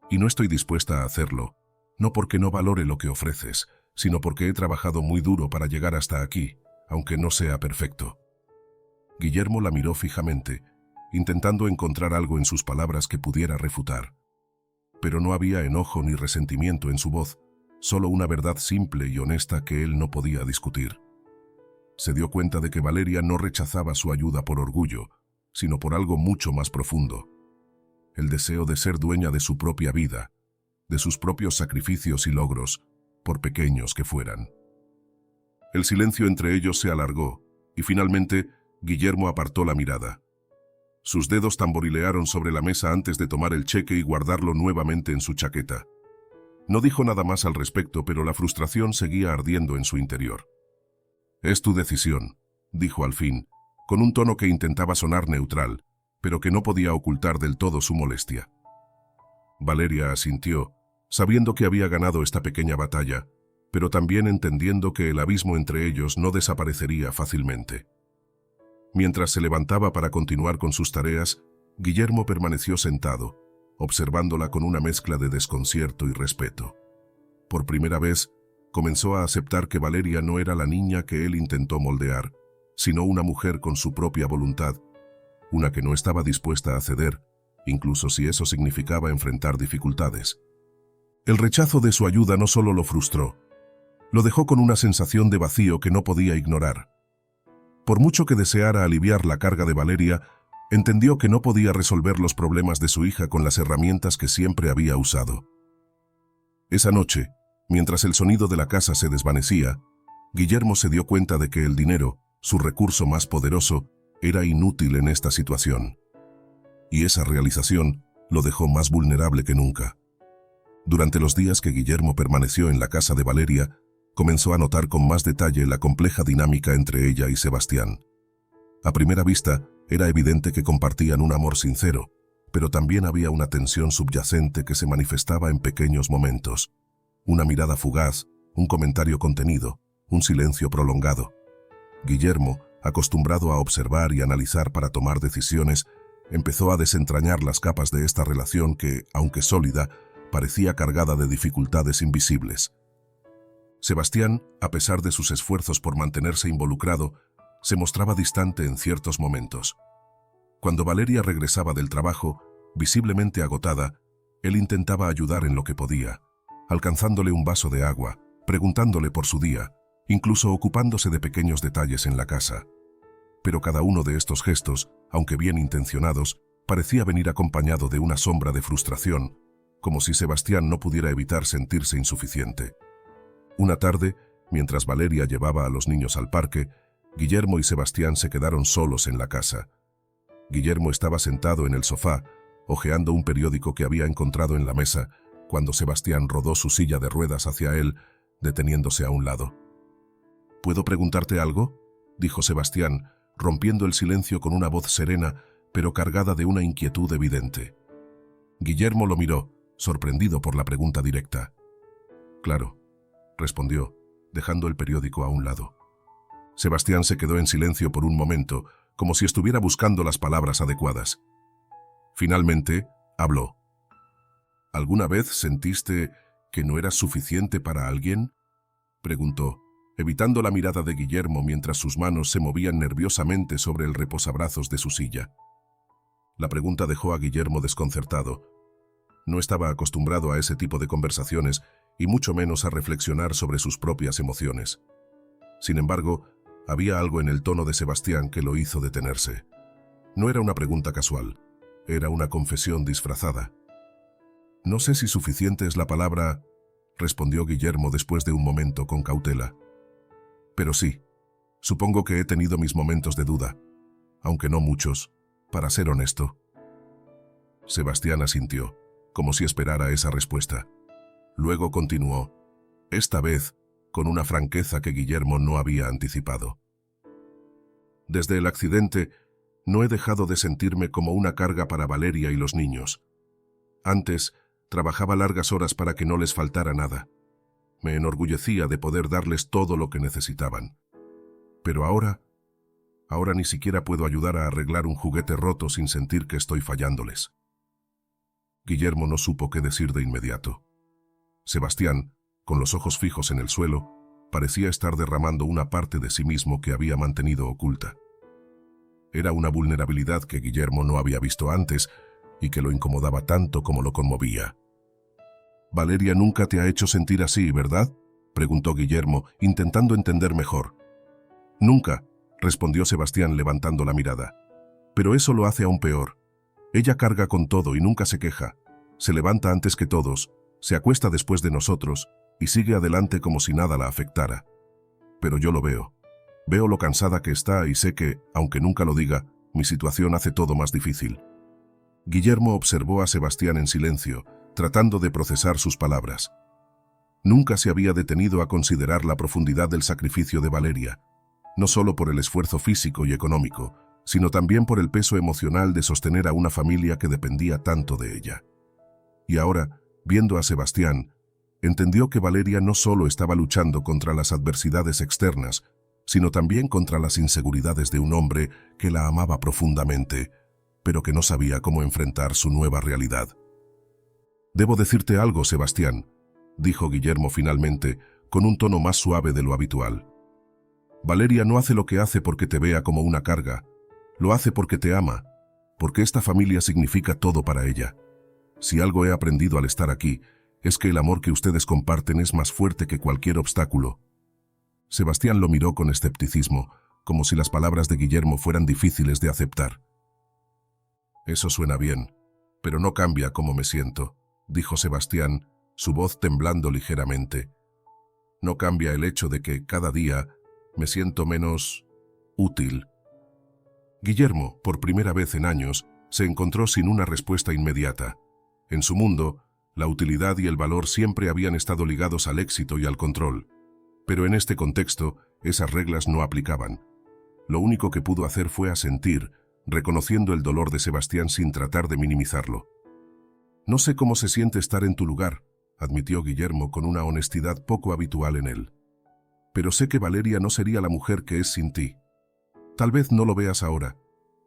Y no estoy dispuesta a hacerlo, no porque no valore lo que ofreces, sino porque he trabajado muy duro para llegar hasta aquí, aunque no sea perfecto». Guillermo la miró fijamente, intentando encontrar algo en sus palabras que pudiera refutar. Pero no había enojo ni resentimiento en su voz, solo una verdad simple y honesta que él no podía discutir. Se dio cuenta de que Valeria no rechazaba su ayuda por orgullo, sino por algo mucho más profundo. El deseo de ser dueña de su propia vida, de sus propios sacrificios y logros, por pequeños que fueran. El silencio entre ellos se alargó, y finalmente Guillermo apartó la mirada. Sus dedos tamborilearon sobre la mesa antes de tomar el cheque y guardarlo nuevamente en su chaqueta. No dijo nada más al respecto, pero la frustración seguía ardiendo en su interior. «Es tu decisión», dijo al fin, con un tono que intentaba sonar neutral, pero que no podía ocultar del todo su molestia. Valeria asintió, sabiendo que había ganado esta pequeña batalla, pero también entendiendo que el abismo entre ellos no desaparecería fácilmente. Mientras se levantaba para continuar con sus tareas, Guillermo permaneció sentado, observándola con una mezcla de desconcierto y respeto. Por primera vez, comenzó a aceptar que Valeria no era la niña que él intentó moldear, sino una mujer con su propia voluntad, una que no estaba dispuesta a ceder, incluso si eso significaba enfrentar dificultades. El rechazo de su ayuda no solo lo frustró, lo dejó con una sensación de vacío que no podía ignorar. Por mucho que deseara aliviar la carga de Valeria, entendió que no podía resolver los problemas de su hija con las herramientas que siempre había usado. Esa noche, mientras el sonido de la casa se desvanecía, Guillermo se dio cuenta de que el dinero, su recurso más poderoso, era inútil en esta situación. Y esa realización lo dejó más vulnerable que nunca. Durante los días que Guillermo permaneció en la casa de Valeria, comenzó a notar con más detalle la compleja dinámica entre ella y Sebastián. A primera vista, era evidente que compartían un amor sincero, pero también había una tensión subyacente que se manifestaba en pequeños momentos. Una mirada fugaz, un comentario contenido, un silencio prolongado. Guillermo, acostumbrado a observar y analizar para tomar decisiones, empezó a desentrañar las capas de esta relación que, aunque sólida, parecía cargada de dificultades invisibles. Sebastián, a pesar de sus esfuerzos por mantenerse involucrado, se mostraba distante en ciertos momentos. Cuando Valeria regresaba del trabajo, visiblemente agotada, él intentaba ayudar en lo que podía, alcanzándole un vaso de agua, preguntándole por su día, incluso ocupándose de pequeños detalles en la casa. Pero cada uno de estos gestos, aunque bien intencionados, parecía venir acompañado de una sombra de frustración, como si Sebastián no pudiera evitar sentirse insuficiente. Una tarde, mientras Valeria llevaba a los niños al parque, Guillermo y Sebastián se quedaron solos en la casa. Guillermo estaba sentado en el sofá, hojeando un periódico que había encontrado en la mesa, cuando Sebastián rodó su silla de ruedas hacia él, deteniéndose a un lado. «¿Puedo preguntarte algo?», dijo Sebastián, rompiendo el silencio con una voz serena, pero cargada de una inquietud evidente. Guillermo lo miró, sorprendido por la pregunta directa. «Claro», respondió, dejando el periódico a un lado. Sebastián se quedó en silencio por un momento, como si estuviera buscando las palabras adecuadas. Finalmente, habló. «¿Alguna vez sentiste que no eras suficiente para alguien? preguntó, evitando la mirada de Guillermo mientras sus manos se movían nerviosamente sobre el reposabrazos de su silla. La pregunta dejó a Guillermo desconcertado. No estaba acostumbrado a ese tipo de conversaciones y mucho menos a reflexionar sobre sus propias emociones. Sin embargo, había algo en el tono de Sebastián que lo hizo detenerse. No era una pregunta casual, era una confesión disfrazada. «No sé si suficiente es la palabra», respondió Guillermo después de un momento con cautela. «Pero sí, supongo que he tenido mis momentos de duda, aunque no muchos, para ser honesto». Sebastián asintió, como si esperara esa respuesta. Luego continuó, esta vez con una franqueza que Guillermo no había anticipado. «Desde el accidente, no he dejado de sentirme como una carga para Valeria y los niños. Antes, trabajaba largas horas para que no les faltara nada. Me enorgullecía de poder darles todo lo que necesitaban. Pero ahora ni siquiera puedo ayudar a arreglar un juguete roto sin sentir que estoy fallándoles». Guillermo no supo qué decir de inmediato. Sebastián, con los ojos fijos en el suelo, parecía estar derramando una parte de sí mismo que había mantenido oculta. Era una vulnerabilidad que Guillermo no había visto antes y que lo incomodaba tanto como lo conmovía. «Valeria nunca te ha hecho sentir así, ¿verdad?», preguntó Guillermo, intentando entender mejor. «Nunca», respondió Sebastián levantando la mirada. «Pero eso lo hace aún peor. Ella carga con todo y nunca se queja. Se levanta antes que todos, se acuesta después de nosotros y sigue adelante como si nada la afectara. Pero yo lo veo. Veo lo cansada que está y sé que, aunque nunca lo diga, mi situación hace todo más difícil». Guillermo observó a Sebastián en silencio, tratando de procesar sus palabras. Nunca se había detenido a considerar la profundidad del sacrificio de Valeria, no solo por el esfuerzo físico y económico, sino también por el peso emocional de sostener a una familia que dependía tanto de ella. Y ahora, viendo a Sebastián, entendió que Valeria no solo estaba luchando contra las adversidades externas, sino también contra las inseguridades de un hombre que la amaba profundamente, pero que no sabía cómo enfrentar su nueva realidad. «Debo decirte algo, Sebastián», dijo Guillermo finalmente, con un tono más suave de lo habitual. «Valeria no hace lo que hace porque te vea como una carga, lo hace porque te ama, porque esta familia significa todo para ella. Si algo he aprendido al estar aquí, es que el amor que ustedes comparten es más fuerte que cualquier obstáculo». Sebastián lo miró con escepticismo, como si las palabras de Guillermo fueran difíciles de aceptar. «Eso suena bien, pero no cambia cómo me siento», dijo Sebastián, su voz temblando ligeramente. «No cambia el hecho de que, cada día, me siento menos útil». Guillermo, por primera vez en años, se encontró sin una respuesta inmediata. En su mundo, la utilidad y el valor siempre habían estado ligados al éxito y al control. Pero en este contexto, esas reglas no aplicaban. Lo único que pudo hacer fue asentir, reconociendo el dolor de Sebastián sin tratar de minimizarlo. «No sé cómo se siente estar en tu lugar», admitió Guillermo con una honestidad poco habitual en él. «Pero sé que Valeria no sería la mujer que es sin ti. Tal vez no lo veas ahora,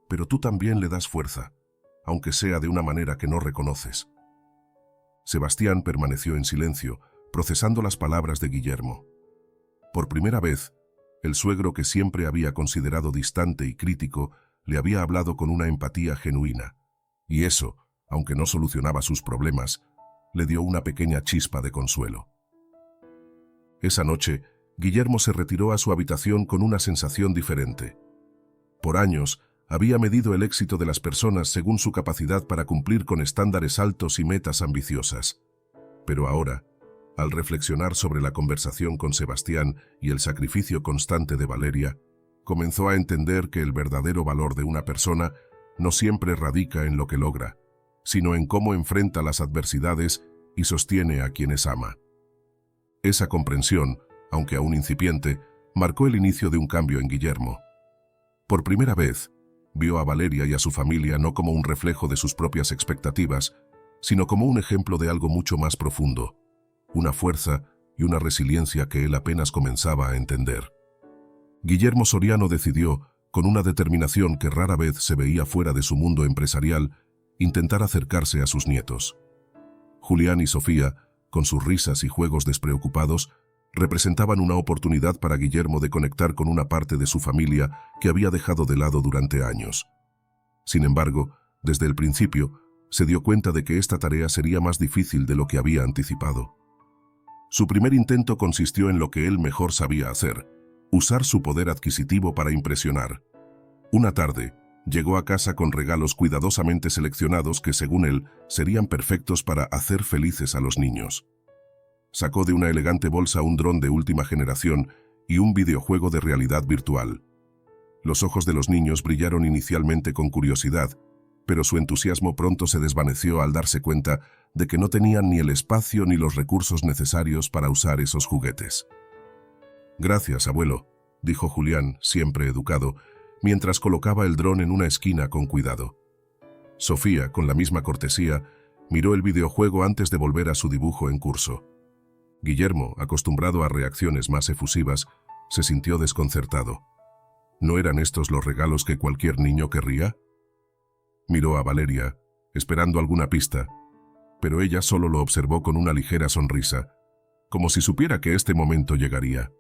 pero tú también le das fuerza, aunque sea de una manera que no reconoces». Sebastián permaneció en silencio, procesando las palabras de Guillermo. Por primera vez, el suegro que siempre había considerado distante y crítico le había hablado con una empatía genuina, y eso, aunque no solucionaba sus problemas, le dio una pequeña chispa de consuelo. Esa noche, Guillermo se retiró a su habitación con una sensación diferente. Por años, había medido el éxito de las personas según su capacidad para cumplir con estándares altos y metas ambiciosas. Pero ahora, al reflexionar sobre la conversación con Sebastián y el sacrificio constante de Valeria, comenzó a entender que el verdadero valor de una persona no siempre radica en lo que logra, sino en cómo enfrenta las adversidades y sostiene a quienes ama. Esa comprensión, aunque aún incipiente, marcó el inicio de un cambio en Guillermo. Por primera vez, vio a Valeria y a su familia no como un reflejo de sus propias expectativas, sino como un ejemplo de algo mucho más profundo, una fuerza y una resiliencia que él apenas comenzaba a entender. Guillermo Soriano decidió, con una determinación que rara vez se veía fuera de su mundo empresarial, intentar acercarse a sus nietos. Julián y Sofía, con sus risas y juegos despreocupados, representaban una oportunidad para Guillermo de conectar con una parte de su familia que había dejado de lado durante años. Sin embargo, desde el principio, se dio cuenta de que esta tarea sería más difícil de lo que había anticipado. Su primer intento consistió en lo que él mejor sabía hacer: usar su poder adquisitivo para impresionar. Una tarde, llegó a casa con regalos cuidadosamente seleccionados que, según él, serían perfectos para hacer felices a los niños. Sacó de una elegante bolsa un dron de última generación y un videojuego de realidad virtual. Los ojos de los niños brillaron inicialmente con curiosidad, pero su entusiasmo pronto se desvaneció al darse cuenta de que no tenían ni el espacio ni los recursos necesarios para usar esos juguetes. «Gracias, abuelo», dijo Julián, siempre educado, mientras colocaba el dron en una esquina con cuidado. Sofía, con la misma cortesía, miró el videojuego antes de volver a su dibujo en curso. Guillermo, acostumbrado a reacciones más efusivas, se sintió desconcertado. ¿No eran estos los regalos que cualquier niño querría? Miró a Valeria, esperando alguna pista, pero ella solo lo observó con una ligera sonrisa, como si supiera que este momento llegaría.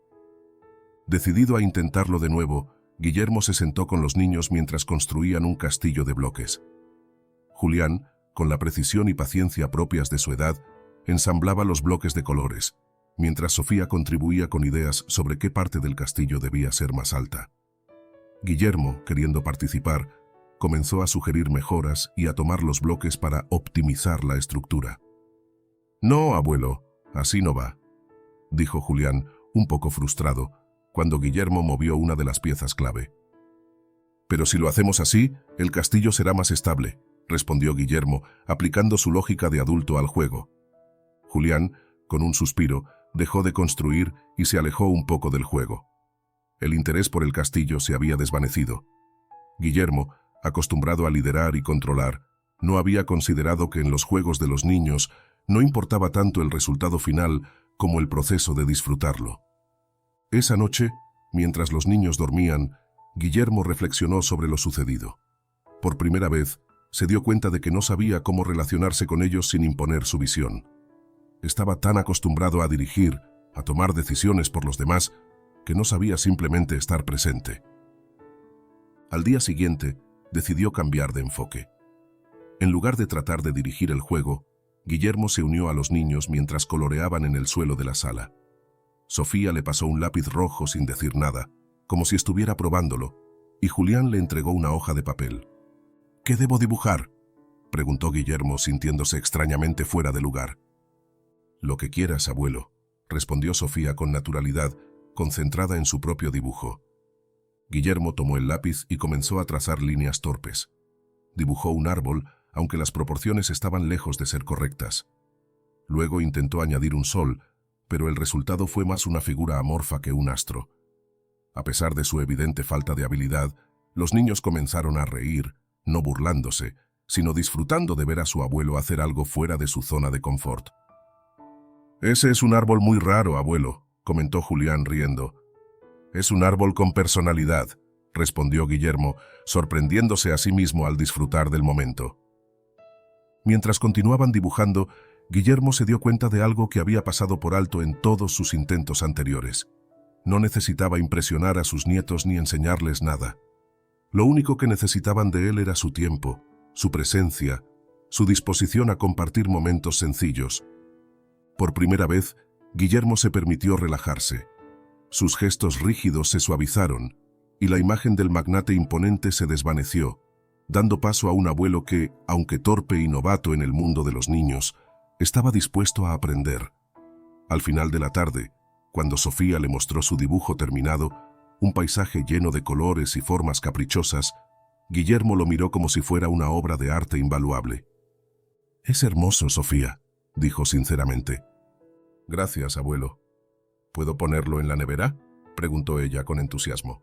Decidido a intentarlo de nuevo, Guillermo se sentó con los niños mientras construían un castillo de bloques. Julián, con la precisión y paciencia propias de su edad, ensamblaba los bloques de colores, mientras Sofía contribuía con ideas sobre qué parte del castillo debía ser más alta. Guillermo, queriendo participar, comenzó a sugerir mejoras y a tomar los bloques para optimizar la estructura. «No, abuelo, así no va», dijo Julián, un poco frustrado, cuando Guillermo movió una de las piezas clave. «Pero si lo hacemos así, el castillo será más estable», respondió Guillermo, aplicando su lógica de adulto al juego. Julián, con un suspiro, dejó de construir y se alejó un poco del juego. El interés por el castillo se había desvanecido. Guillermo, acostumbrado a liderar y controlar, no había considerado que en los juegos de los niños no importaba tanto el resultado final como el proceso de disfrutarlo. Esa noche, mientras los niños dormían, Guillermo reflexionó sobre lo sucedido. Por primera vez, se dio cuenta de que no sabía cómo relacionarse con ellos sin imponer su visión. Estaba tan acostumbrado a dirigir, a tomar decisiones por los demás, que no sabía simplemente estar presente. Al día siguiente, decidió cambiar de enfoque. En lugar de tratar de dirigir el juego, Guillermo se unió a los niños mientras coloreaban en el suelo de la sala. Sofía le pasó un lápiz rojo sin decir nada, como si estuviera probándolo, y Julián le entregó una hoja de papel. «¿Qué debo dibujar?», preguntó Guillermo, sintiéndose extrañamente fuera de lugar. «Lo que quieras, abuelo», respondió Sofía con naturalidad, concentrada en su propio dibujo. Guillermo tomó el lápiz y comenzó a trazar líneas torpes. Dibujó un árbol, aunque las proporciones estaban lejos de ser correctas. Luego intentó añadir un sol, pero el resultado fue más una figura amorfa que un astro. A pesar de su evidente falta de habilidad, los niños comenzaron a reír, no burlándose, sino disfrutando de ver a su abuelo hacer algo fuera de su zona de confort. «Ese es un árbol muy raro, abuelo», comentó Julián riendo. «Es un árbol con personalidad», respondió Guillermo, sorprendiéndose a sí mismo al disfrutar del momento. Mientras continuaban dibujando, Guillermo se dio cuenta de algo que había pasado por alto en todos sus intentos anteriores. No necesitaba impresionar a sus nietos ni enseñarles nada. Lo único que necesitaban de él era su tiempo, su presencia, su disposición a compartir momentos sencillos. Por primera vez, Guillermo se permitió relajarse. Sus gestos rígidos se suavizaron, y la imagen del magnate imponente se desvaneció, dando paso a un abuelo que, aunque torpe y novato en el mundo de los niños, estaba dispuesto a aprender. Al final de la tarde, cuando Sofía le mostró su dibujo terminado, un paisaje lleno de colores y formas caprichosas, Guillermo lo miró como si fuera una obra de arte invaluable. «Es hermoso, Sofía», dijo sinceramente. «Gracias, abuelo». «¿Puedo ponerlo en la nevera?», preguntó ella con entusiasmo.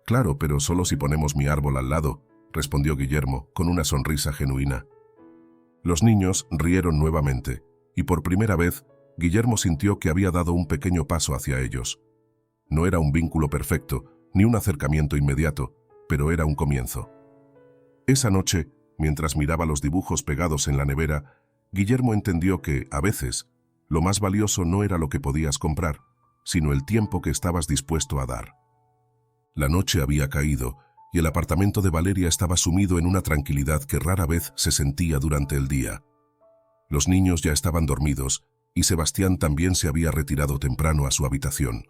«Claro, pero solo si ponemos mi árbol al lado», respondió Guillermo con una sonrisa genuina. Los niños rieron nuevamente, y por primera vez, Guillermo sintió que había dado un pequeño paso hacia ellos. No era un vínculo perfecto, ni un acercamiento inmediato, pero era un comienzo. Esa noche, mientras miraba los dibujos pegados en la nevera, Guillermo entendió que, a veces, Lo más valioso no era lo que podías comprar, sino el tiempo que estabas dispuesto a dar. La noche había caído y el apartamento de Valeria estaba sumido en una tranquilidad que rara vez se sentía durante el día. Los niños ya estaban dormidos y Sebastián también se había retirado temprano a su habitación.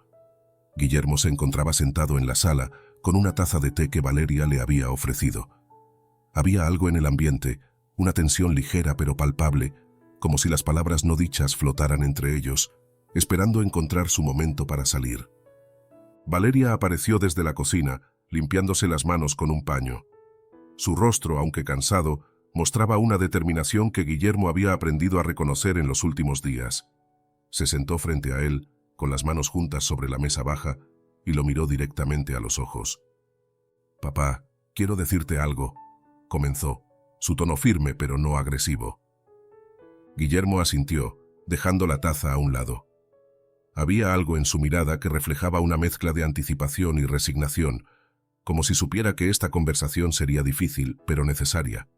Guillermo se encontraba sentado en la sala con una taza de té que Valeria le había ofrecido. Había algo en el ambiente, una tensión ligera pero palpable, como si las palabras no dichas flotaran entre ellos, esperando encontrar su momento para salir. Valeria apareció desde la cocina, limpiándose las manos con un paño. Su rostro, aunque cansado, mostraba una determinación que Guillermo había aprendido a reconocer en los últimos días. Se sentó frente a él, con las manos juntas sobre la mesa baja, y lo miró directamente a los ojos. «Papá, quiero decirte algo», comenzó, su tono firme pero no agresivo. Guillermo asintió, dejando la taza a un lado. Había algo en su mirada que reflejaba una mezcla de anticipación y resignación, como si supiera que esta conversación sería difícil, pero necesaria.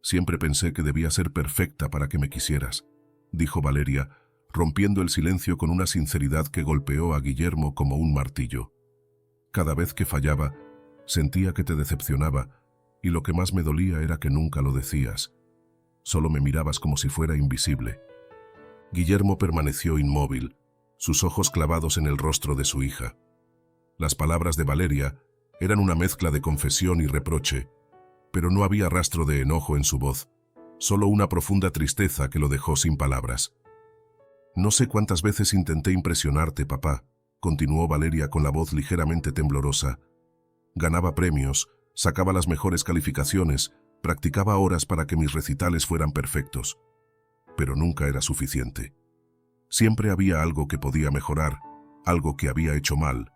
«Siempre pensé que debía ser perfecta para que me quisieras», dijo Valeria, rompiendo el silencio con una sinceridad que golpeó a Guillermo como un martillo. «Cada vez que fallaba, sentía que te decepcionaba, y lo que más me dolía era que nunca lo decías. Solo me mirabas como si fuera invisible». Guillermo permaneció inmóvil, sus ojos clavados en el rostro de su hija. Las palabras de Valeria eran una mezcla de confesión y reproche, pero no había rastro de enojo en su voz, solo una profunda tristeza que lo dejó sin palabras. «No sé cuántas veces intenté impresionarte, papá», continuó Valeria con la voz ligeramente temblorosa. «Ganaba premios, sacaba las mejores calificaciones, practicaba horas para que mis recitales fueran perfectos. Pero nunca era suficiente. Siempre había algo que podía mejorar, algo que había hecho mal.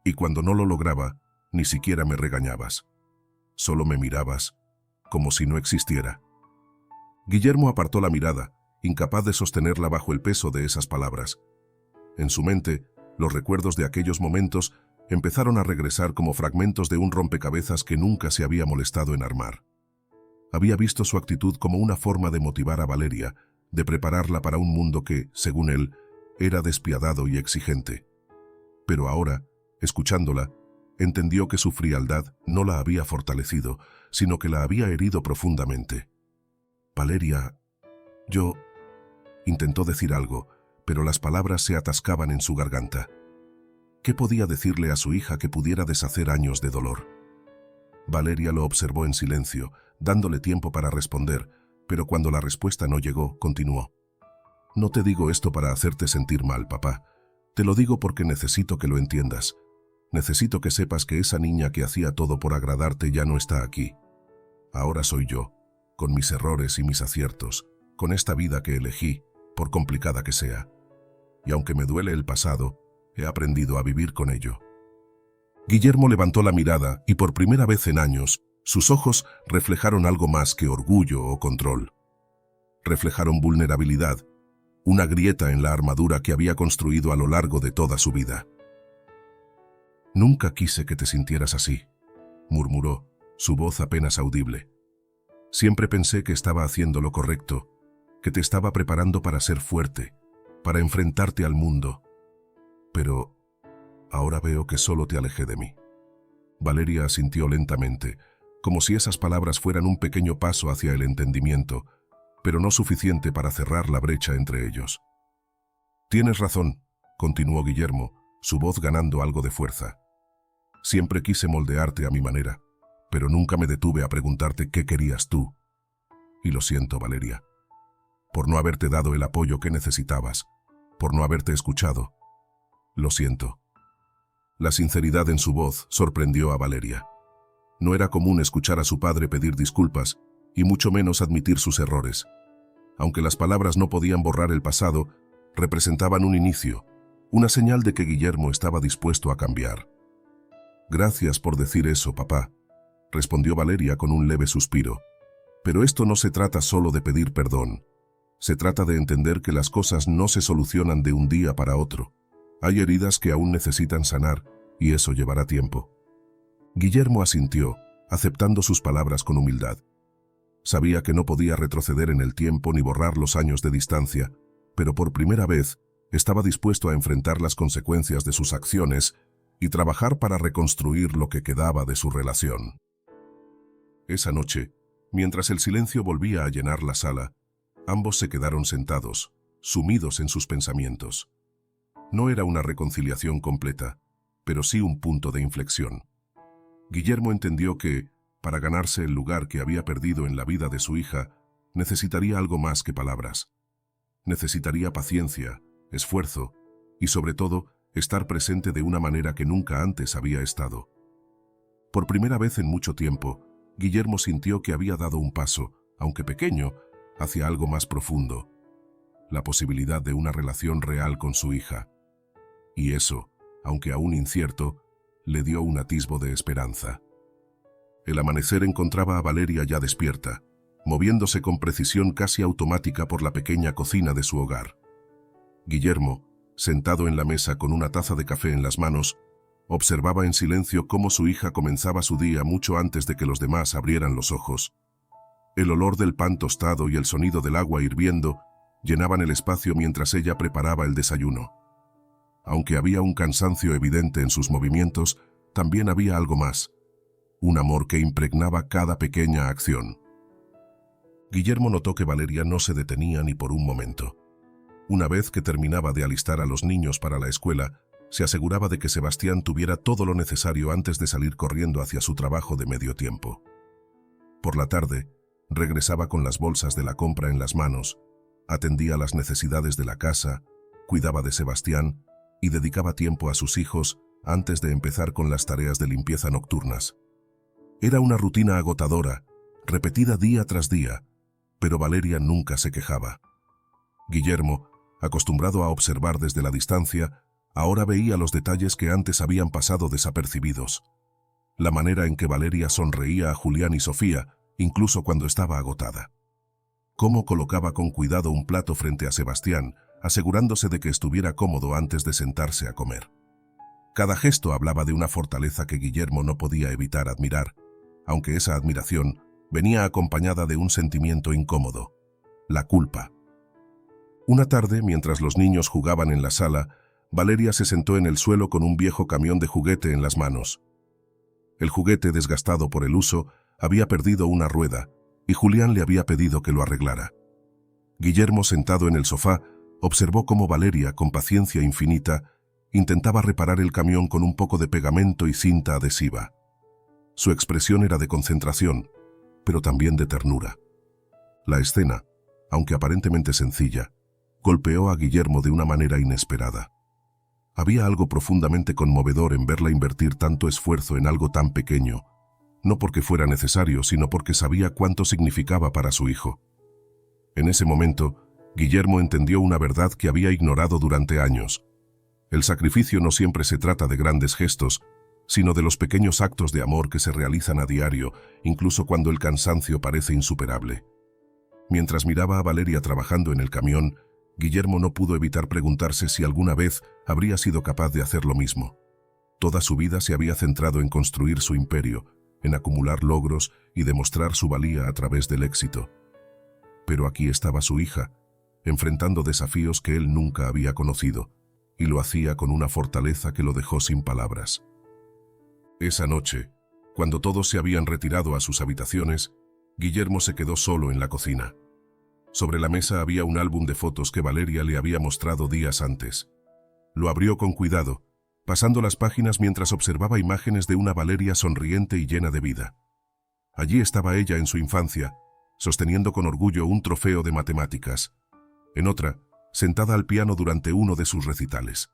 Y cuando no lo lograba, ni siquiera me regañabas. Solo me mirabas, como si no existiera». Guillermo apartó la mirada, incapaz de sostenerla bajo el peso de esas palabras. En su mente, los recuerdos de aquellos momentos empezaron a regresar como fragmentos de un rompecabezas que nunca se había molestado en armar. Había visto su actitud como una forma de motivar a Valeria, de prepararla para un mundo que, según él, era despiadado y exigente. Pero ahora, escuchándola, entendió que su frialdad no la había fortalecido, sino que la había herido profundamente. «Valeria, yo...» Intentó decir algo, pero las palabras se atascaban en su garganta. ¿Qué podía decirle a su hija que pudiera deshacer años de dolor? Valeria lo observó en silencio, dándole tiempo para responder, pero cuando la respuesta no llegó, continuó. «No te digo esto para hacerte sentir mal, papá. Te lo digo porque necesito que lo entiendas. Necesito que sepas que esa niña que hacía todo por agradarte ya no está aquí. Ahora soy yo, con mis errores y mis aciertos, con esta vida que elegí, por complicada que sea. Y aunque me duele el pasado, he aprendido a vivir con ello». Guillermo levantó la mirada y por primera vez en años, sus ojos reflejaron algo más que orgullo o control. Reflejaron vulnerabilidad, una grieta en la armadura que había construido a lo largo de toda su vida. «Nunca quise que te sintieras así», murmuró, su voz apenas audible. «Siempre pensé que estaba haciendo lo correcto, que te estaba preparando para ser fuerte, para enfrentarte al mundo. Pero ahora veo que solo te alejé de mí». Valeria asintió lentamente, como si esas palabras fueran un pequeño paso hacia el entendimiento, pero no suficiente para cerrar la brecha entre ellos. «Tienes razón», continuó Guillermo, su voz ganando algo de fuerza. «Siempre quise moldearte a mi manera, pero nunca me detuve a preguntarte qué querías tú. Y lo siento, Valeria, por no haberte dado el apoyo que necesitabas, por no haberte escuchado. Lo siento». La sinceridad en su voz sorprendió a Valeria. No era común escuchar a su padre pedir disculpas, y mucho menos admitir sus errores. Aunque las palabras no podían borrar el pasado, representaban un inicio, una señal de que Guillermo estaba dispuesto a cambiar. «Gracias por decir eso, papá», respondió Valeria con un leve suspiro. «Pero esto no se trata solo de pedir perdón. Se trata de entender que las cosas no se solucionan de un día para otro. Hay heridas que aún necesitan sanar, y eso llevará tiempo». Guillermo asintió, aceptando sus palabras con humildad. Sabía que no podía retroceder en el tiempo ni borrar los años de distancia, pero por primera vez estaba dispuesto a enfrentar las consecuencias de sus acciones y trabajar para reconstruir lo que quedaba de su relación. Esa noche, mientras el silencio volvía a llenar la sala, ambos se quedaron sentados, sumidos en sus pensamientos. No era una reconciliación completa, pero sí un punto de inflexión. Guillermo entendió que, para ganarse el lugar que había perdido en la vida de su hija, necesitaría algo más que palabras. Necesitaría paciencia, esfuerzo y, sobre todo, estar presente de una manera que nunca antes había estado. Por primera vez en mucho tiempo, Guillermo sintió que había dado un paso, aunque pequeño, hacia algo más profundo, la posibilidad de una relación real con su hija. Y eso, aunque aún incierto, le dio un atisbo de esperanza. El amanecer encontraba a Valeria ya despierta, moviéndose con precisión casi automática por la pequeña cocina de su hogar. Guillermo, sentado en la mesa con una taza de café en las manos, observaba en silencio cómo su hija comenzaba su día mucho antes de que los demás abrieran los ojos. El olor del pan tostado y el sonido del agua hirviendo llenaban el espacio mientras ella preparaba el desayuno. Aunque había un cansancio evidente en sus movimientos, también había algo más, un amor que impregnaba cada pequeña acción. Guillermo notó que Valeria no se detenía ni por un momento. Una vez que terminaba de alistar a los niños para la escuela, se aseguraba de que Sebastián tuviera todo lo necesario antes de salir corriendo hacia su trabajo de medio tiempo. Por la tarde, regresaba con las bolsas de la compra en las manos, atendía las necesidades de la casa, cuidaba de Sebastián y dedicaba tiempo a sus hijos antes de empezar con las tareas de limpieza nocturnas. Era una rutina agotadora, repetida día tras día, pero Valeria nunca se quejaba. Guillermo, acostumbrado a observar desde la distancia, ahora veía los detalles que antes habían pasado desapercibidos. La manera en que Valeria sonreía a Julián y Sofía, incluso cuando estaba agotada. Cómo colocaba con cuidado un plato frente a Sebastián, asegurándose de que estuviera cómodo antes de sentarse a comer. Cada gesto hablaba de una fortaleza que Guillermo no podía evitar admirar, aunque esa admiración venía acompañada de un sentimiento incómodo: la culpa. Una tarde, mientras los niños jugaban en la sala, Valeria se sentó en el suelo con un viejo camión de juguete en las manos. El juguete, desgastado por el uso, había perdido una rueda, y Julián le había pedido que lo arreglara. Guillermo, sentado en el sofá, observó cómo Valeria, con paciencia infinita, intentaba reparar el camión con un poco de pegamento y cinta adhesiva. Su expresión era de concentración, pero también de ternura. La escena, aunque aparentemente sencilla, golpeó a Guillermo de una manera inesperada. Había algo profundamente conmovedor en verla invertir tanto esfuerzo en algo tan pequeño, no porque fuera necesario, sino porque sabía cuánto significaba para su hijo. En ese momento, Guillermo entendió una verdad que había ignorado durante años. El sacrificio no siempre se trata de grandes gestos, sino de los pequeños actos de amor que se realizan a diario, incluso cuando el cansancio parece insuperable. Mientras miraba a Valeria trabajando en el camión, Guillermo no pudo evitar preguntarse si alguna vez habría sido capaz de hacer lo mismo. Toda su vida se había centrado en construir su imperio, en acumular logros y demostrar su valía a través del éxito. Pero aquí estaba su hija, enfrentando desafíos que él nunca había conocido, y lo hacía con una fortaleza que lo dejó sin palabras. Esa noche, cuando todos se habían retirado a sus habitaciones, Guillermo se quedó solo en la cocina. Sobre la mesa había un álbum de fotos que Valeria le había mostrado días antes. Lo abrió con cuidado, pasando las páginas mientras observaba imágenes de una Valeria sonriente y llena de vida. Allí estaba ella en su infancia, sosteniendo con orgullo un trofeo de matemáticas. En otra, sentada al piano durante uno de sus recitales.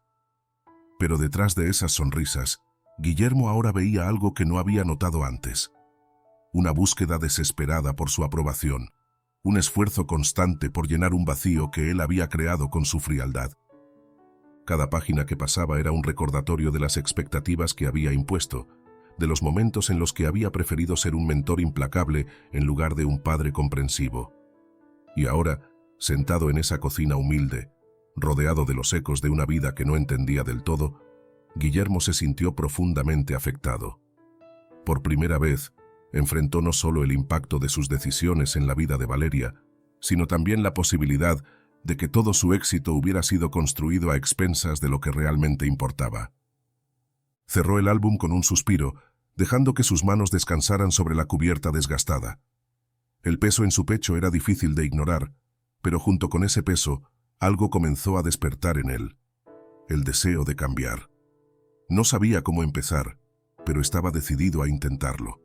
Pero detrás de esas sonrisas, Guillermo ahora veía algo que no había notado antes. Una búsqueda desesperada por su aprobación, un esfuerzo constante por llenar un vacío que él había creado con su frialdad. Cada página que pasaba era un recordatorio de las expectativas que había impuesto, de los momentos en los que había preferido ser un mentor implacable en lugar de un padre comprensivo. Y ahora, sentado en esa cocina humilde, rodeado de los ecos de una vida que no entendía del todo, Guillermo se sintió profundamente afectado. Por primera vez, enfrentó no solo el impacto de sus decisiones en la vida de Valeria, sino también la posibilidad de que todo su éxito hubiera sido construido a expensas de lo que realmente importaba. Cerró el álbum con un suspiro, dejando que sus manos descansaran sobre la cubierta desgastada. El peso en su pecho era difícil de ignorar, pero junto con ese peso, algo comenzó a despertar en él. El deseo de cambiar. No sabía cómo empezar, pero estaba decidido a intentarlo.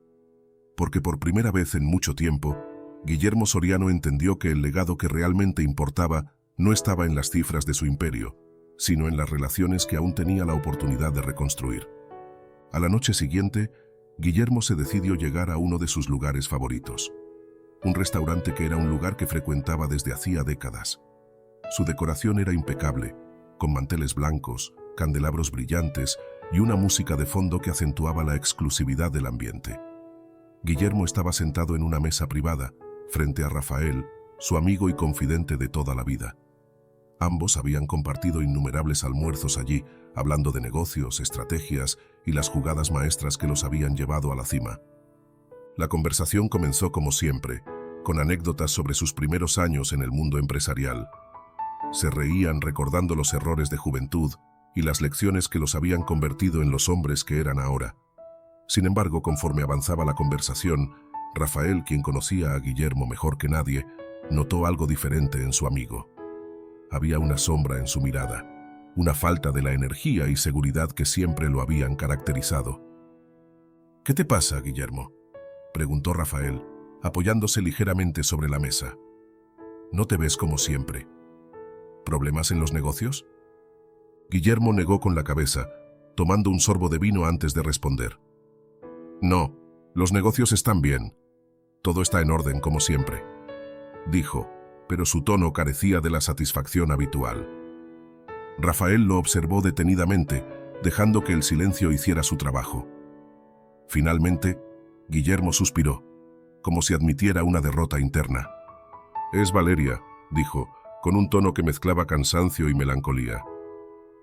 Porque por primera vez en mucho tiempo, Guillermo Soriano entendió que el legado que realmente importaba no estaba en las cifras de su imperio, sino en las relaciones que aún tenía la oportunidad de reconstruir. A la noche siguiente, Guillermo se decidió llegar a uno de sus lugares favoritos. Un restaurante que era un lugar que frecuentaba desde hacía décadas. Su decoración era impecable, con manteles blancos, candelabros brillantes y una música de fondo que acentuaba la exclusividad del ambiente. Guillermo estaba sentado en una mesa privada, frente a Rafael, su amigo y confidente de toda la vida. Ambos habían compartido innumerables almuerzos allí, hablando de negocios, estrategias y las jugadas maestras que los habían llevado a la cima. La conversación comenzó como siempre, con anécdotas sobre sus primeros años en el mundo empresarial. Se reían recordando los errores de juventud y las lecciones que los habían convertido en los hombres que eran ahora. Sin embargo, conforme avanzaba la conversación, Rafael, quien conocía a Guillermo mejor que nadie, notó algo diferente en su amigo. Había una sombra en su mirada, una falta de la energía y seguridad que siempre lo habían caracterizado. «¿Qué te pasa, Guillermo?», preguntó Rafael, apoyándose ligeramente sobre la mesa. «No te ves como siempre. ¿Problemas en los negocios?». Guillermo negó con la cabeza, tomando un sorbo de vino antes de responder. «No, los negocios están bien. Todo está en orden como siempre», dijo, pero su tono carecía de la satisfacción habitual. Rafael lo observó detenidamente, dejando que el silencio hiciera su trabajo. Finalmente, Guillermo suspiró, como si admitiera una derrota interna. «Es Valeria», dijo, con un tono que mezclaba cansancio y melancolía.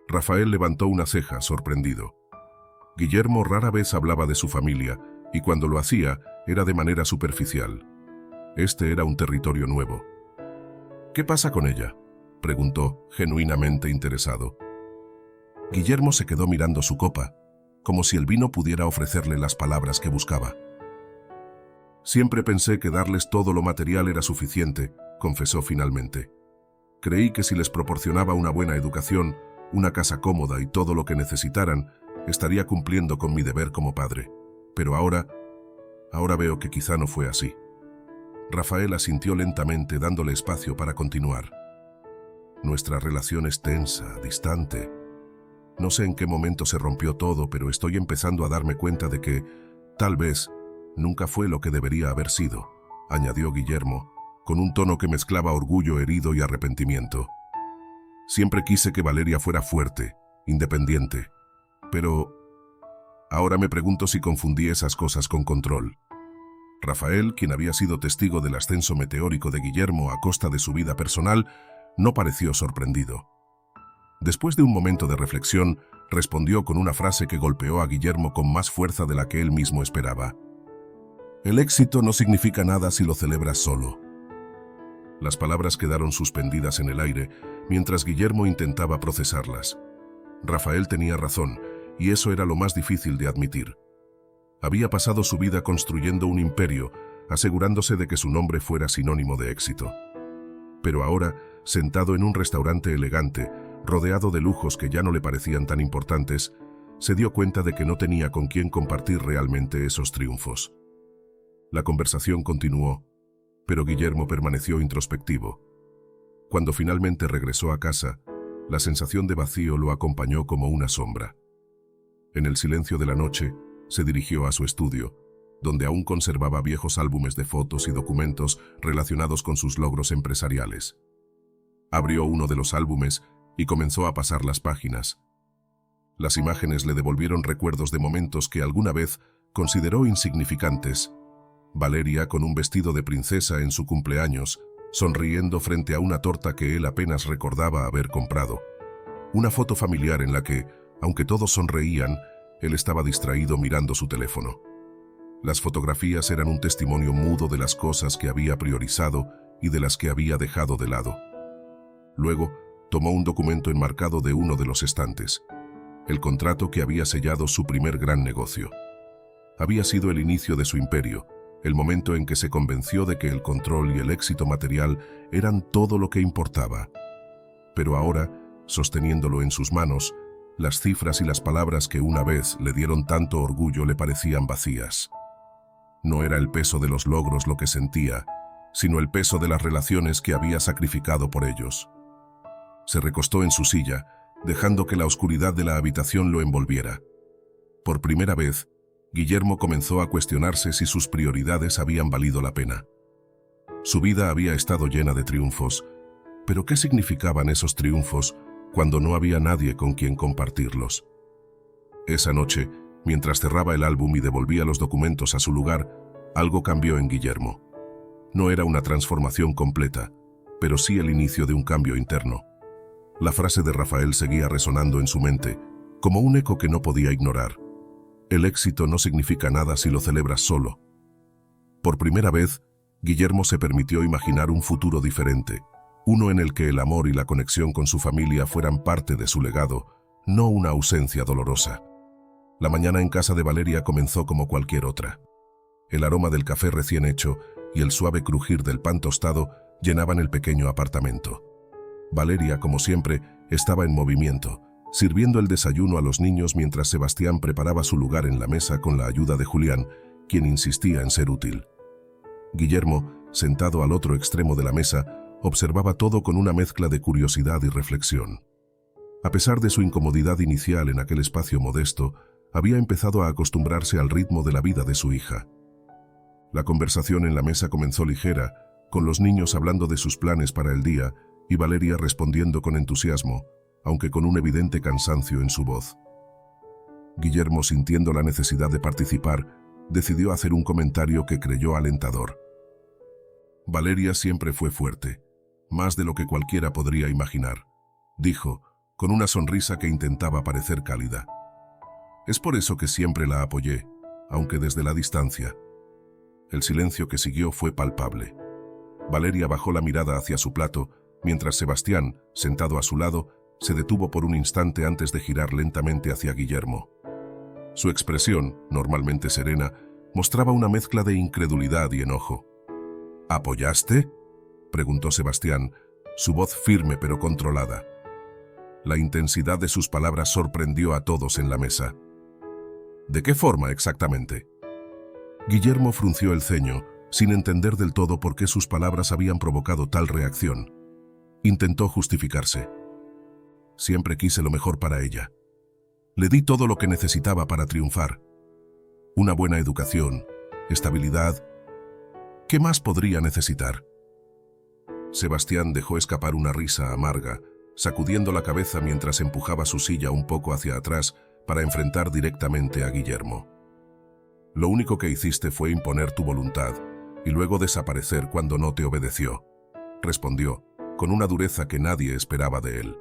Rafael levantó una ceja, sorprendido. Guillermo rara vez hablaba de su familia, y cuando lo hacía, era de manera superficial. Este era un territorio nuevo. «¿Qué pasa con ella?», preguntó, genuinamente interesado. Guillermo se quedó mirando su copa, como si el vino pudiera ofrecerle las palabras que buscaba. «Siempre pensé que darles todo lo material era suficiente», confesó finalmente. «Creí que si les proporcionaba una buena educación, una casa cómoda y todo lo que necesitaran, estaría cumpliendo con mi deber como padre. Pero ahora veo que quizá no fue así». Rafael asintió lentamente, dándole espacio para continuar. «Nuestra relación es tensa, distante. No sé en qué momento se rompió todo, pero estoy empezando a darme cuenta de que, tal vez, nunca fue lo que debería haber sido», añadió Guillermo, con un tono que mezclaba orgullo herido y arrepentimiento. «Siempre quise que Valeria fuera fuerte, independiente. Pero ahora me pregunto si confundí esas cosas con control». Rafael, quien había sido testigo del ascenso meteórico de Guillermo a costa de su vida personal, no pareció sorprendido. Después de un momento de reflexión, respondió con una frase que golpeó a Guillermo con más fuerza de la que él mismo esperaba. «El éxito no significa nada si lo celebras solo». Las palabras quedaron suspendidas en el aire, mientras Guillermo intentaba procesarlas. Rafael tenía razón, y eso era lo más difícil de admitir. Había pasado su vida construyendo un imperio, asegurándose de que su nombre fuera sinónimo de éxito. Pero ahora, sentado en un restaurante elegante, rodeado de lujos que ya no le parecían tan importantes, se dio cuenta de que no tenía con quién compartir realmente esos triunfos. La conversación continuó, pero Guillermo permaneció introspectivo. Cuando finalmente regresó a casa, la sensación de vacío lo acompañó como una sombra. En el silencio de la noche, se dirigió a su estudio, donde aún conservaba viejos álbumes de fotos y documentos relacionados con sus logros empresariales. Abrió uno de los álbumes y comenzó a pasar las páginas. Las imágenes le devolvieron recuerdos de momentos que alguna vez consideró insignificantes. Valeria con un vestido de princesa en su cumpleaños, sonriendo frente a una torta que él apenas recordaba haber comprado. Una foto familiar en la que, aunque todos sonreían, él estaba distraído mirando su teléfono. Las fotografías eran un testimonio mudo de las cosas que había priorizado y de las que había dejado de lado. Luego, tomó un documento enmarcado de uno de los estantes. El contrato que había sellado su primer gran negocio. Había sido el inicio de su imperio, el momento en que se convenció de que el control y el éxito material eran todo lo que importaba. Pero ahora, sosteniéndolo en sus manos, las cifras y las palabras que una vez le dieron tanto orgullo le parecían vacías. No era el peso de los logros lo que sentía, sino el peso de las relaciones que había sacrificado por ellos. Se recostó en su silla, dejando que la oscuridad de la habitación lo envolviera. Por primera vez, Guillermo comenzó a cuestionarse si sus prioridades habían valido la pena. Su vida había estado llena de triunfos, pero ¿qué significaban esos triunfos cuando no había nadie con quien compartirlos? Esa noche, mientras cerraba el álbum y devolvía los documentos a su lugar, algo cambió en Guillermo. No era una transformación completa, pero sí el inicio de un cambio interno. La frase de Rafael seguía resonando en su mente, como un eco que no podía ignorar. El éxito no significa nada si lo celebras solo. Por primera vez, Guillermo se permitió imaginar un futuro diferente, uno en el que el amor y la conexión con su familia fueran parte de su legado, no una ausencia dolorosa. La mañana en casa de Valeria comenzó como cualquier otra. El aroma del café recién hecho y el suave crujir del pan tostado llenaban el pequeño apartamento. Valeria, como siempre, estaba en movimiento, sirviendo el desayuno a los niños mientras Sebastián preparaba su lugar en la mesa con la ayuda de Julián, quien insistía en ser útil. Guillermo, sentado al otro extremo de la mesa, observaba todo con una mezcla de curiosidad y reflexión. A pesar de su incomodidad inicial en aquel espacio modesto, había empezado a acostumbrarse al ritmo de la vida de su hija. La conversación en la mesa comenzó ligera, con los niños hablando de sus planes para el día y Valeria respondiendo con entusiasmo, aunque con un evidente cansancio en su voz. Guillermo, sintiendo la necesidad de participar, decidió hacer un comentario que creyó alentador. Valeria siempre fue fuerte, más de lo que cualquiera podría imaginar, dijo, con una sonrisa que intentaba parecer cálida. Es por eso que siempre la apoyé, aunque desde la distancia. El silencio que siguió fue palpable. Valeria bajó la mirada hacia su plato, mientras Sebastián, sentado a su lado, se detuvo por un instante antes de girar lentamente hacia Guillermo. Su expresión, normalmente serena, mostraba una mezcla de incredulidad y enojo. ¿Apoyaste?, preguntó Sebastián, su voz firme pero controlada. La intensidad de sus palabras sorprendió a todos en la mesa. ¿De qué forma exactamente? Guillermo frunció el ceño, sin entender del todo por qué sus palabras habían provocado tal reacción. Intentó justificarse. Siempre quise lo mejor para ella. Le di todo lo que necesitaba para triunfar. Una buena educación, estabilidad. ¿Qué más podría necesitar? Sebastián dejó escapar una risa amarga, sacudiendo la cabeza mientras empujaba su silla un poco hacia atrás para enfrentar directamente a Guillermo. Lo único que hiciste fue imponer tu voluntad y luego desaparecer cuando no te obedeció, respondió, con una dureza que nadie esperaba de él.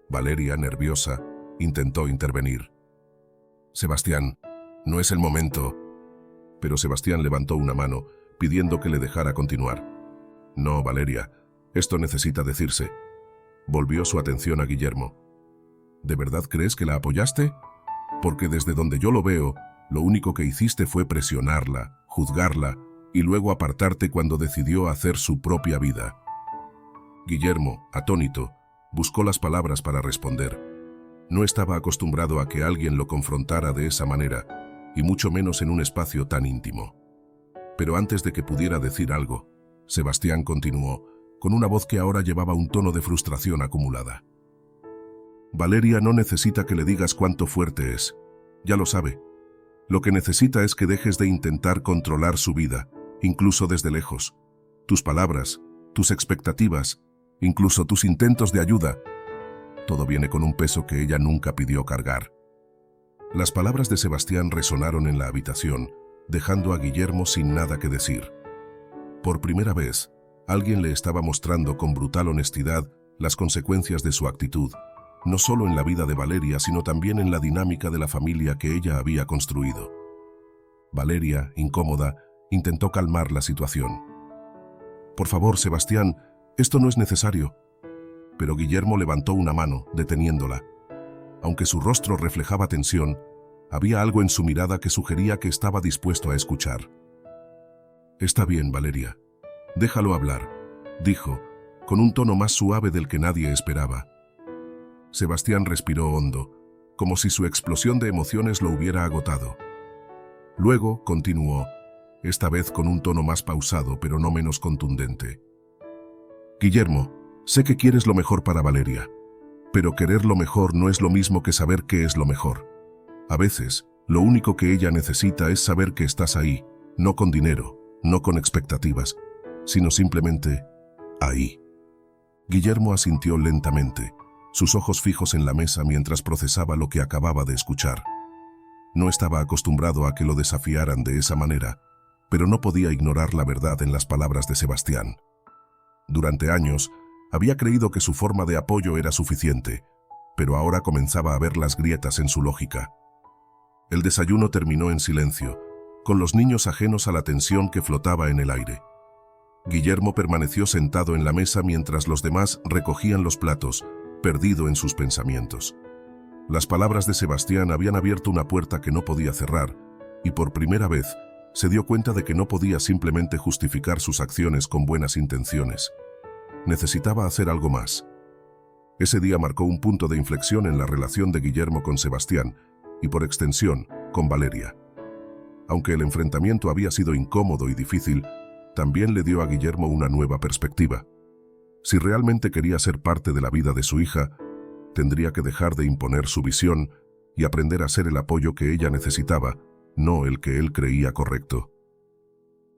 Valeria, nerviosa, intentó intervenir. Sebastián, no es el momento. Pero Sebastián levantó una mano, pidiendo que le dejara continuar. No, Valeria, esto necesita decirse. Volvió su atención a Guillermo. ¿De verdad crees que la apoyaste? Porque desde donde yo lo veo, lo único que hiciste fue presionarla, juzgarla y luego apartarte cuando decidió hacer su propia vida. Guillermo, atónito, buscó las palabras para responder. No estaba acostumbrado a que alguien lo confrontara de esa manera, y mucho menos en un espacio tan íntimo. Pero antes de que pudiera decir algo, Sebastián continuó, con una voz que ahora llevaba un tono de frustración acumulada. Valeria no necesita que le digas cuánto fuerte es. Ya lo sabe. Lo que necesita es que dejes de intentar controlar su vida, incluso desde lejos. Tus palabras, tus expectativas, incluso tus intentos de ayuda. Todo viene con un peso que ella nunca pidió cargar. Las palabras de Sebastián resonaron en la habitación, dejando a Guillermo sin nada que decir. Por primera vez, alguien le estaba mostrando con brutal honestidad las consecuencias de su actitud, no solo en la vida de Valeria, sino también en la dinámica de la familia que ella había construido. Valeria, incómoda, intentó calmar la situación. Por favor, Sebastián, esto no es necesario. pero Guillermo levantó una mano, deteniéndola. Aunque su rostro reflejaba tensión, había algo en su mirada que sugería que estaba dispuesto a escuchar. «Está bien, Valeria. Déjalo hablar», dijo, con un tono más suave del que nadie esperaba. Sebastián respiró hondo, como si su explosión de emociones lo hubiera agotado. Luego continuó, esta vez con un tono más pausado pero no menos contundente. «Guillermo, sé que quieres lo mejor para Valeria, pero querer lo mejor no es lo mismo que saber qué es lo mejor. A veces, lo único que ella necesita es saber que estás ahí, no con dinero, no con expectativas, sino simplemente ahí». Guillermo asintió lentamente, sus ojos fijos en la mesa mientras procesaba lo que acababa de escuchar. No estaba acostumbrado a que lo desafiaran de esa manera, pero no podía ignorar la verdad en las palabras de Sebastián. Durante años, había creído que su forma de apoyo era suficiente, pero ahora comenzaba a ver las grietas en su lógica. El desayuno terminó en silencio, con los niños ajenos a la tensión que flotaba en el aire. Guillermo permaneció sentado en la mesa mientras los demás recogían los platos, perdido en sus pensamientos. Las palabras de Sebastián habían abierto una puerta que no podía cerrar, y por primera vez se dio cuenta de que no podía simplemente justificar sus acciones con buenas intenciones. Necesitaba hacer algo más. Ese día marcó un punto de inflexión en la relación de Guillermo con Sebastián, y por extensión, con Valeria. Aunque el enfrentamiento había sido incómodo y difícil, también le dio a Guillermo una nueva perspectiva. Si realmente quería ser parte de la vida de su hija, tendría que dejar de imponer su visión y aprender a ser el apoyo que ella necesitaba, no el que él creía correcto.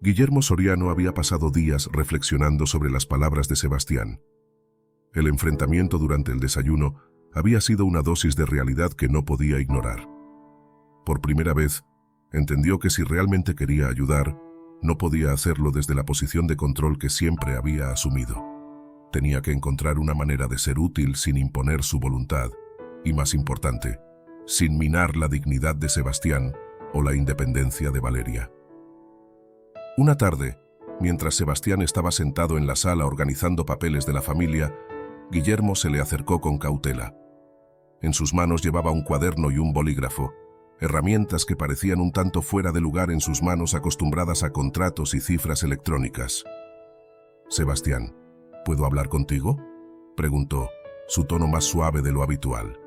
Guillermo Soriano había pasado días reflexionando sobre las palabras de Sebastián. El enfrentamiento durante el desayuno había sido una dosis de realidad que no podía ignorar. Por primera vez, entendió que si realmente quería ayudar, no podía hacerlo desde la posición de control que siempre había asumido. Tenía que encontrar una manera de ser útil sin imponer su voluntad, y más importante, sin minar la dignidad de Sebastián o la independencia de Valeria. Una tarde, mientras Sebastián estaba sentado en la sala organizando papeles de la familia, Guillermo se le acercó con cautela. En sus manos llevaba un cuaderno y un bolígrafo, herramientas que parecían un tanto fuera de lugar en sus manos acostumbradas a contratos y cifras electrónicas. «Sebastián, ¿puedo hablar contigo?», preguntó, su tono más suave de lo habitual.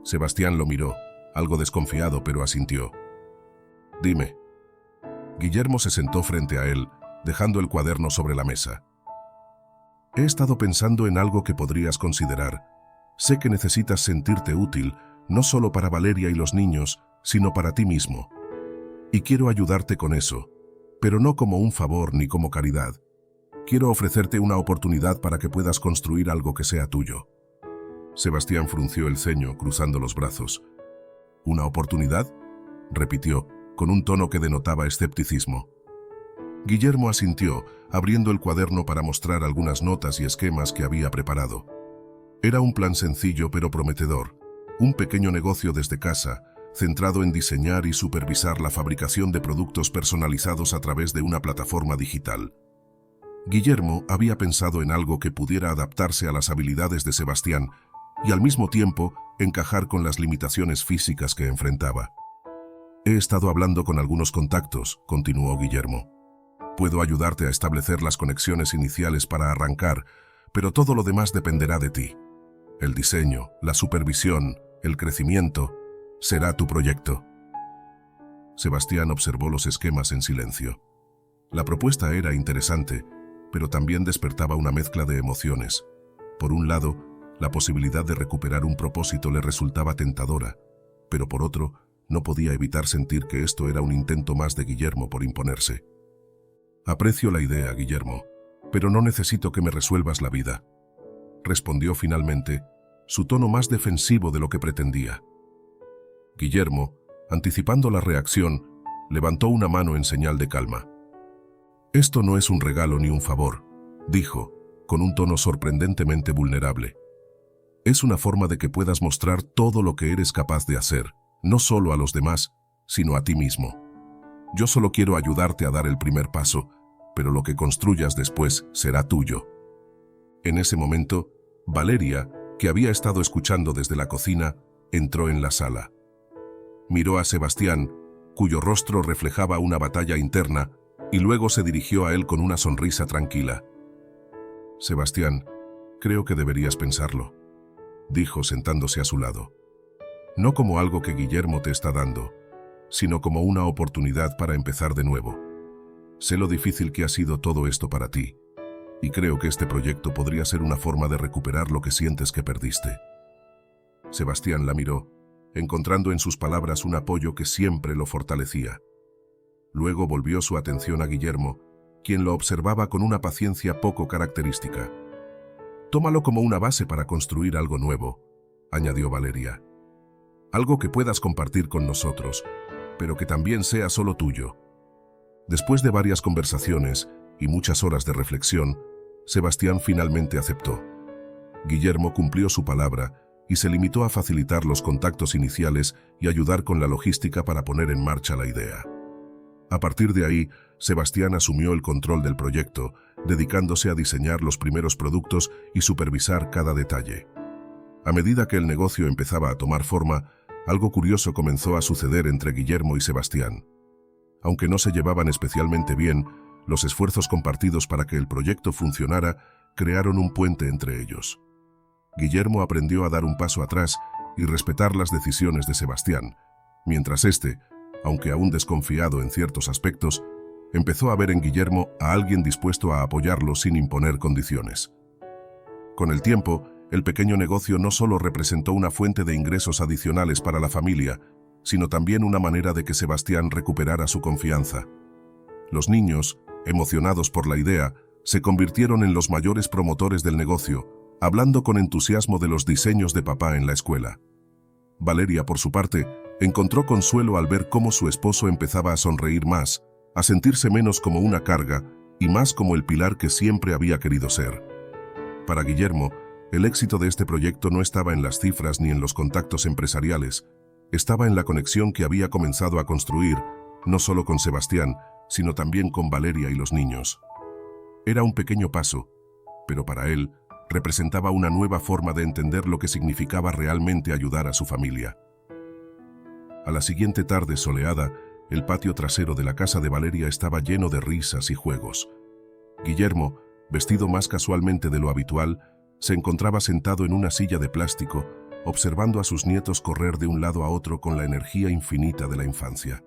Sebastián lo miró, algo desconfiado, pero asintió. «Dime». Guillermo se sentó frente a él, dejando el cuaderno sobre la mesa. «He estado pensando en algo que podrías considerar. Sé que necesitas sentirte útil, no solo para Valeria y los niños, sino para ti mismo. Y quiero ayudarte con eso, pero no como un favor ni como caridad. Quiero ofrecerte una oportunidad para que puedas construir algo que sea tuyo». Sebastián frunció el ceño, cruzando los brazos. «¿Una oportunidad?», repitió, con un tono que denotaba escepticismo. Guillermo asintió, abriendo el cuaderno para mostrar algunas notas y esquemas que había preparado. Era un plan sencillo pero prometedor, un pequeño negocio desde casa, centrado en diseñar y supervisar la fabricación de productos personalizados a través de una plataforma digital. Guillermo había pensado en algo que pudiera adaptarse a las habilidades de Sebastián y al mismo tiempo encajar con las limitaciones físicas que enfrentaba. «He estado hablando con algunos contactos», continuó Guillermo. «Puedo ayudarte a establecer las conexiones iniciales para arrancar, pero todo lo demás dependerá de ti. El diseño, la supervisión, el crecimiento, será tu proyecto». Sebastián observó los esquemas en silencio. La propuesta era interesante, pero también despertaba una mezcla de emociones. Por un lado, la posibilidad de recuperar un propósito le resultaba tentadora, pero por otro, no podía evitar sentir que esto era un intento más de Guillermo por imponerse. «Aprecio la idea, Guillermo, pero no necesito que me resuelvas la vida», respondió finalmente, su tono más defensivo de lo que pretendía. Guillermo, anticipando la reacción, levantó una mano en señal de calma. «Esto no es un regalo ni un favor», dijo, con un tono sorprendentemente vulnerable. «Es una forma de que puedas mostrar todo lo que eres capaz de hacer, no solo a los demás, sino a ti mismo. Yo solo quiero ayudarte a dar el primer paso, pero lo que construyas después será tuyo». En ese momento, Valeria, que había estado escuchando desde la cocina, entró en la sala. Miró a Sebastián, cuyo rostro reflejaba una batalla interna, y luego se dirigió a él con una sonrisa tranquila. «Sebastián, creo que deberías pensarlo», dijo sentándose a su lado. «No como algo que Guillermo te está dando, sino como una oportunidad para empezar de nuevo. Sé lo difícil que ha sido todo esto para ti, y creo que este proyecto podría ser una forma de recuperar lo que sientes que perdiste». Sebastián la miró, encontrando en sus palabras un apoyo que siempre lo fortalecía. Luego volvió su atención a Guillermo, quien lo observaba con una paciencia poco característica. «Tómalo como una base para construir algo nuevo», añadió Valeria. «Algo que puedas compartir con nosotros, pero que también sea solo tuyo». Después de varias conversaciones y muchas horas de reflexión, Sebastián finalmente aceptó. Guillermo cumplió su palabra y se limitó a facilitar los contactos iniciales y ayudar con la logística para poner en marcha la idea. A partir de ahí, Sebastián asumió el control del proyecto, dedicándose a diseñar los primeros productos y supervisar cada detalle. A medida que el negocio empezaba a tomar forma, algo curioso comenzó a suceder entre Guillermo y Sebastián. Aunque no se llevaban especialmente bien, los esfuerzos compartidos para que el proyecto funcionara crearon un puente entre ellos. Guillermo aprendió a dar un paso atrás y respetar las decisiones de Sebastián, mientras éste, aunque aún desconfiado en ciertos aspectos, empezó a ver en Guillermo a alguien dispuesto a apoyarlo sin imponer condiciones. Con el tiempo, el pequeño negocio no solo representó una fuente de ingresos adicionales para la familia, sino también una manera de que Sebastián recuperara su confianza. Los niños, emocionados por la idea, se convirtieron en los mayores promotores del negocio, hablando con entusiasmo de los diseños de papá en la escuela. Valeria, por su parte, encontró consuelo al ver cómo su esposo empezaba a sonreír más, a sentirse menos como una carga y más como el pilar que siempre había querido ser. Para Guillermo, el éxito de este proyecto no estaba en las cifras ni en los contactos empresariales, estaba en la conexión que había comenzado a construir, no solo con Sebastián, sino también con Valeria y los niños. Era un pequeño paso, pero para él representaba una nueva forma de entender lo que significaba realmente ayudar a su familia. A la siguiente tarde soleada, el patio trasero de la casa de Valeria estaba lleno de risas y juegos. Guillermo, vestido más casualmente de lo habitual, se encontraba sentado en una silla de plástico, observando a sus nietos correr de un lado a otro con la energía infinita de la infancia.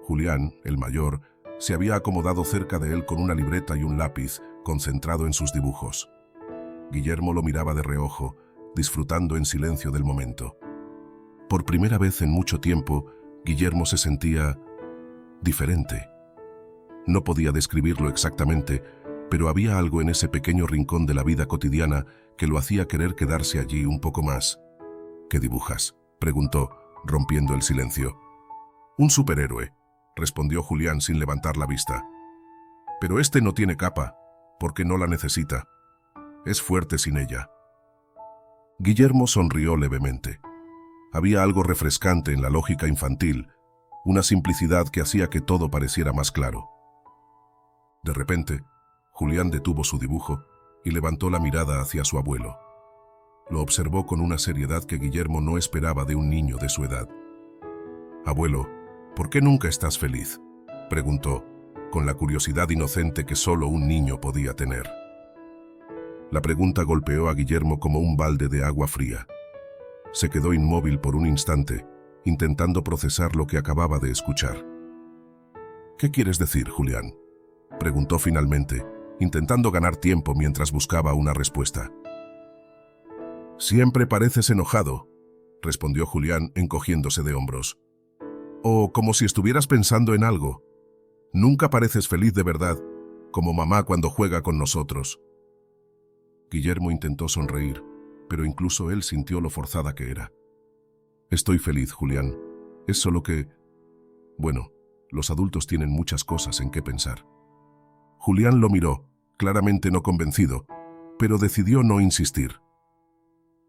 Julián, el mayor, se había acomodado cerca de él con una libreta y un lápiz, concentrado en sus dibujos. Guillermo lo miraba de reojo, disfrutando en silencio del momento. Por primera vez en mucho tiempo, Guillermo se sentía diferente. No podía describirlo exactamente, pero había algo en ese pequeño rincón de la vida cotidiana que lo hacía querer quedarse allí un poco más. «¿Qué dibujas?», preguntó, rompiendo el silencio. «Un superhéroe», respondió Julián sin levantar la vista. «Pero este no tiene capa, porque no la necesita. Es fuerte sin ella». Guillermo sonrió levemente. Había algo refrescante en la lógica infantil, una simplicidad que hacía que todo pareciera más claro. De repente, Julián detuvo su dibujo y levantó la mirada hacia su abuelo. Lo observó con una seriedad que Guillermo no esperaba de un niño de su edad. «Abuelo, ¿por qué nunca estás feliz?», preguntó, con la curiosidad inocente que solo un niño podía tener. La pregunta golpeó a Guillermo como un balde de agua fría. Se quedó inmóvil por un instante, intentando procesar lo que acababa de escuchar. «¿Qué quieres decir, Julián?», preguntó finalmente, intentando ganar tiempo mientras buscaba una respuesta. «Siempre pareces enojado», respondió Julián encogiéndose de hombros. «O como si estuvieras pensando en algo. Nunca pareces feliz de verdad, como mamá cuando juega con nosotros». Guillermo intentó sonreír, pero incluso él sintió lo forzada que era. «Estoy feliz, Julián. Es solo que... bueno, los adultos tienen muchas cosas en qué pensar». Julián lo miró, claramente no convencido, pero decidió no insistir.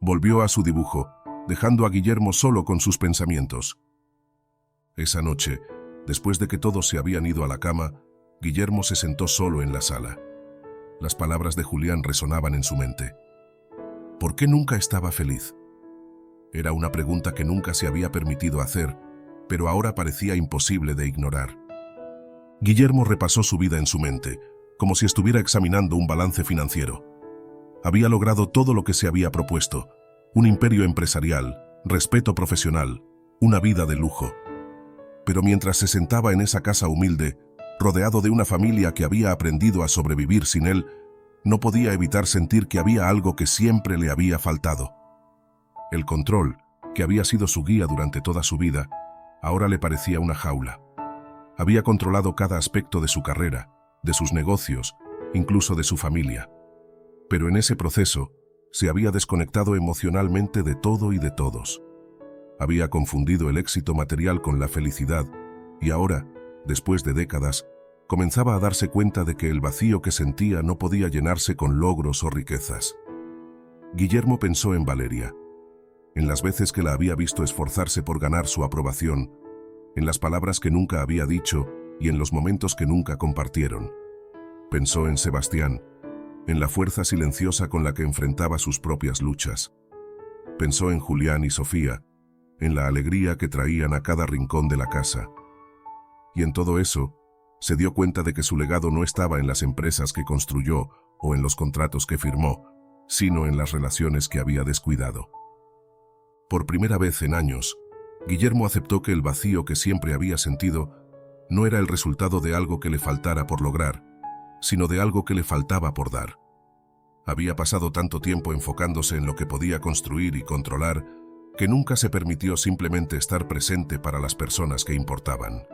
Volvió a su dibujo, dejando a Guillermo solo con sus pensamientos. Esa noche, después de que todos se habían ido a la cama, Guillermo se sentó solo en la sala. Las palabras de Julián resonaban en su mente. ¿Por qué nunca estaba feliz? Era una pregunta que nunca se había permitido hacer, pero ahora parecía imposible de ignorar. Guillermo repasó su vida en su mente, como si estuviera examinando un balance financiero. Había logrado todo lo que se había propuesto: un imperio empresarial, respeto profesional, una vida de lujo. Pero mientras se sentaba en esa casa humilde, rodeado de una familia que había aprendido a sobrevivir sin él, no podía evitar sentir que había algo que siempre le había faltado. El control, que había sido su guía durante toda su vida, ahora le parecía una jaula. Había controlado cada aspecto de su carrera, de sus negocios, incluso de su familia. Pero en ese proceso, se había desconectado emocionalmente de todo y de todos. Había confundido el éxito material con la felicidad, y ahora, después de décadas, comenzaba a darse cuenta de que el vacío que sentía no podía llenarse con logros o riquezas. Guillermo pensó en Valeria, en las veces que la había visto esforzarse por ganar su aprobación, en las palabras que nunca había dicho y en los momentos que nunca compartieron. Pensó en Sebastián, en la fuerza silenciosa con la que enfrentaba sus propias luchas. Pensó en Julián y Sofía, en la alegría que traían a cada rincón de la casa. Y en todo eso, se dio cuenta de que su legado no estaba en las empresas que construyó o en los contratos que firmó, sino en las relaciones que había descuidado. Por primera vez en años, Guillermo aceptó que el vacío que siempre había sentido no era el resultado de algo que le faltara por lograr, sino de algo que le faltaba por dar. Había pasado tanto tiempo enfocándose en lo que podía construir y controlar, que nunca se permitió simplemente estar presente para las personas que importaban.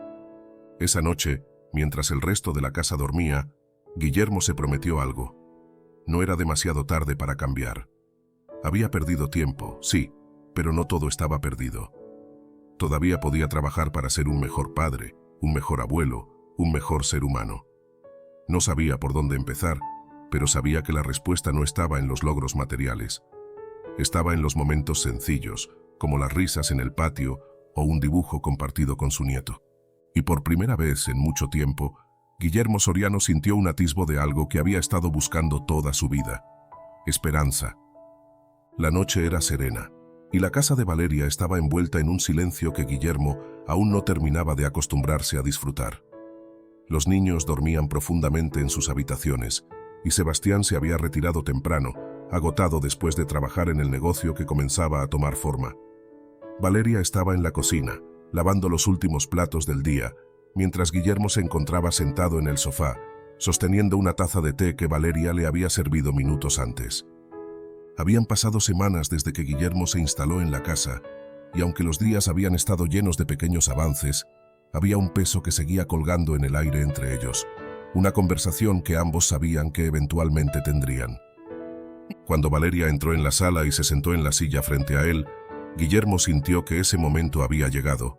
Esa noche, mientras el resto de la casa dormía, Guillermo se prometió algo. No era demasiado tarde para cambiar. Había perdido tiempo, sí, pero no todo estaba perdido. Todavía podía trabajar para ser un mejor padre, un mejor abuelo, un mejor ser humano. No sabía por dónde empezar, pero sabía que la respuesta no estaba en los logros materiales. Estaba en los momentos sencillos, como las risas en el patio o un dibujo compartido con su nieto. Y por primera vez en mucho tiempo, Guillermo Soriano sintió un atisbo de algo que había estado buscando toda su vida: esperanza. La noche era serena, y la casa de Valeria estaba envuelta en un silencio que Guillermo aún no terminaba de acostumbrarse a disfrutar. Los niños dormían profundamente en sus habitaciones, y Sebastián se había retirado temprano, agotado después de trabajar en el negocio que comenzaba a tomar forma. Valeria estaba en la cocina, lavando los últimos platos del día, mientras Guillermo se encontraba sentado en el sofá, sosteniendo una taza de té que Valeria le había servido minutos antes. Habían pasado semanas desde que Guillermo se instaló en la casa, y aunque los días habían estado llenos de pequeños avances, había un peso que seguía colgando en el aire entre ellos, una conversación que ambos sabían que eventualmente tendrían. Cuando Valeria entró en la sala y se sentó en la silla frente a él, Guillermo sintió que ese momento había llegado.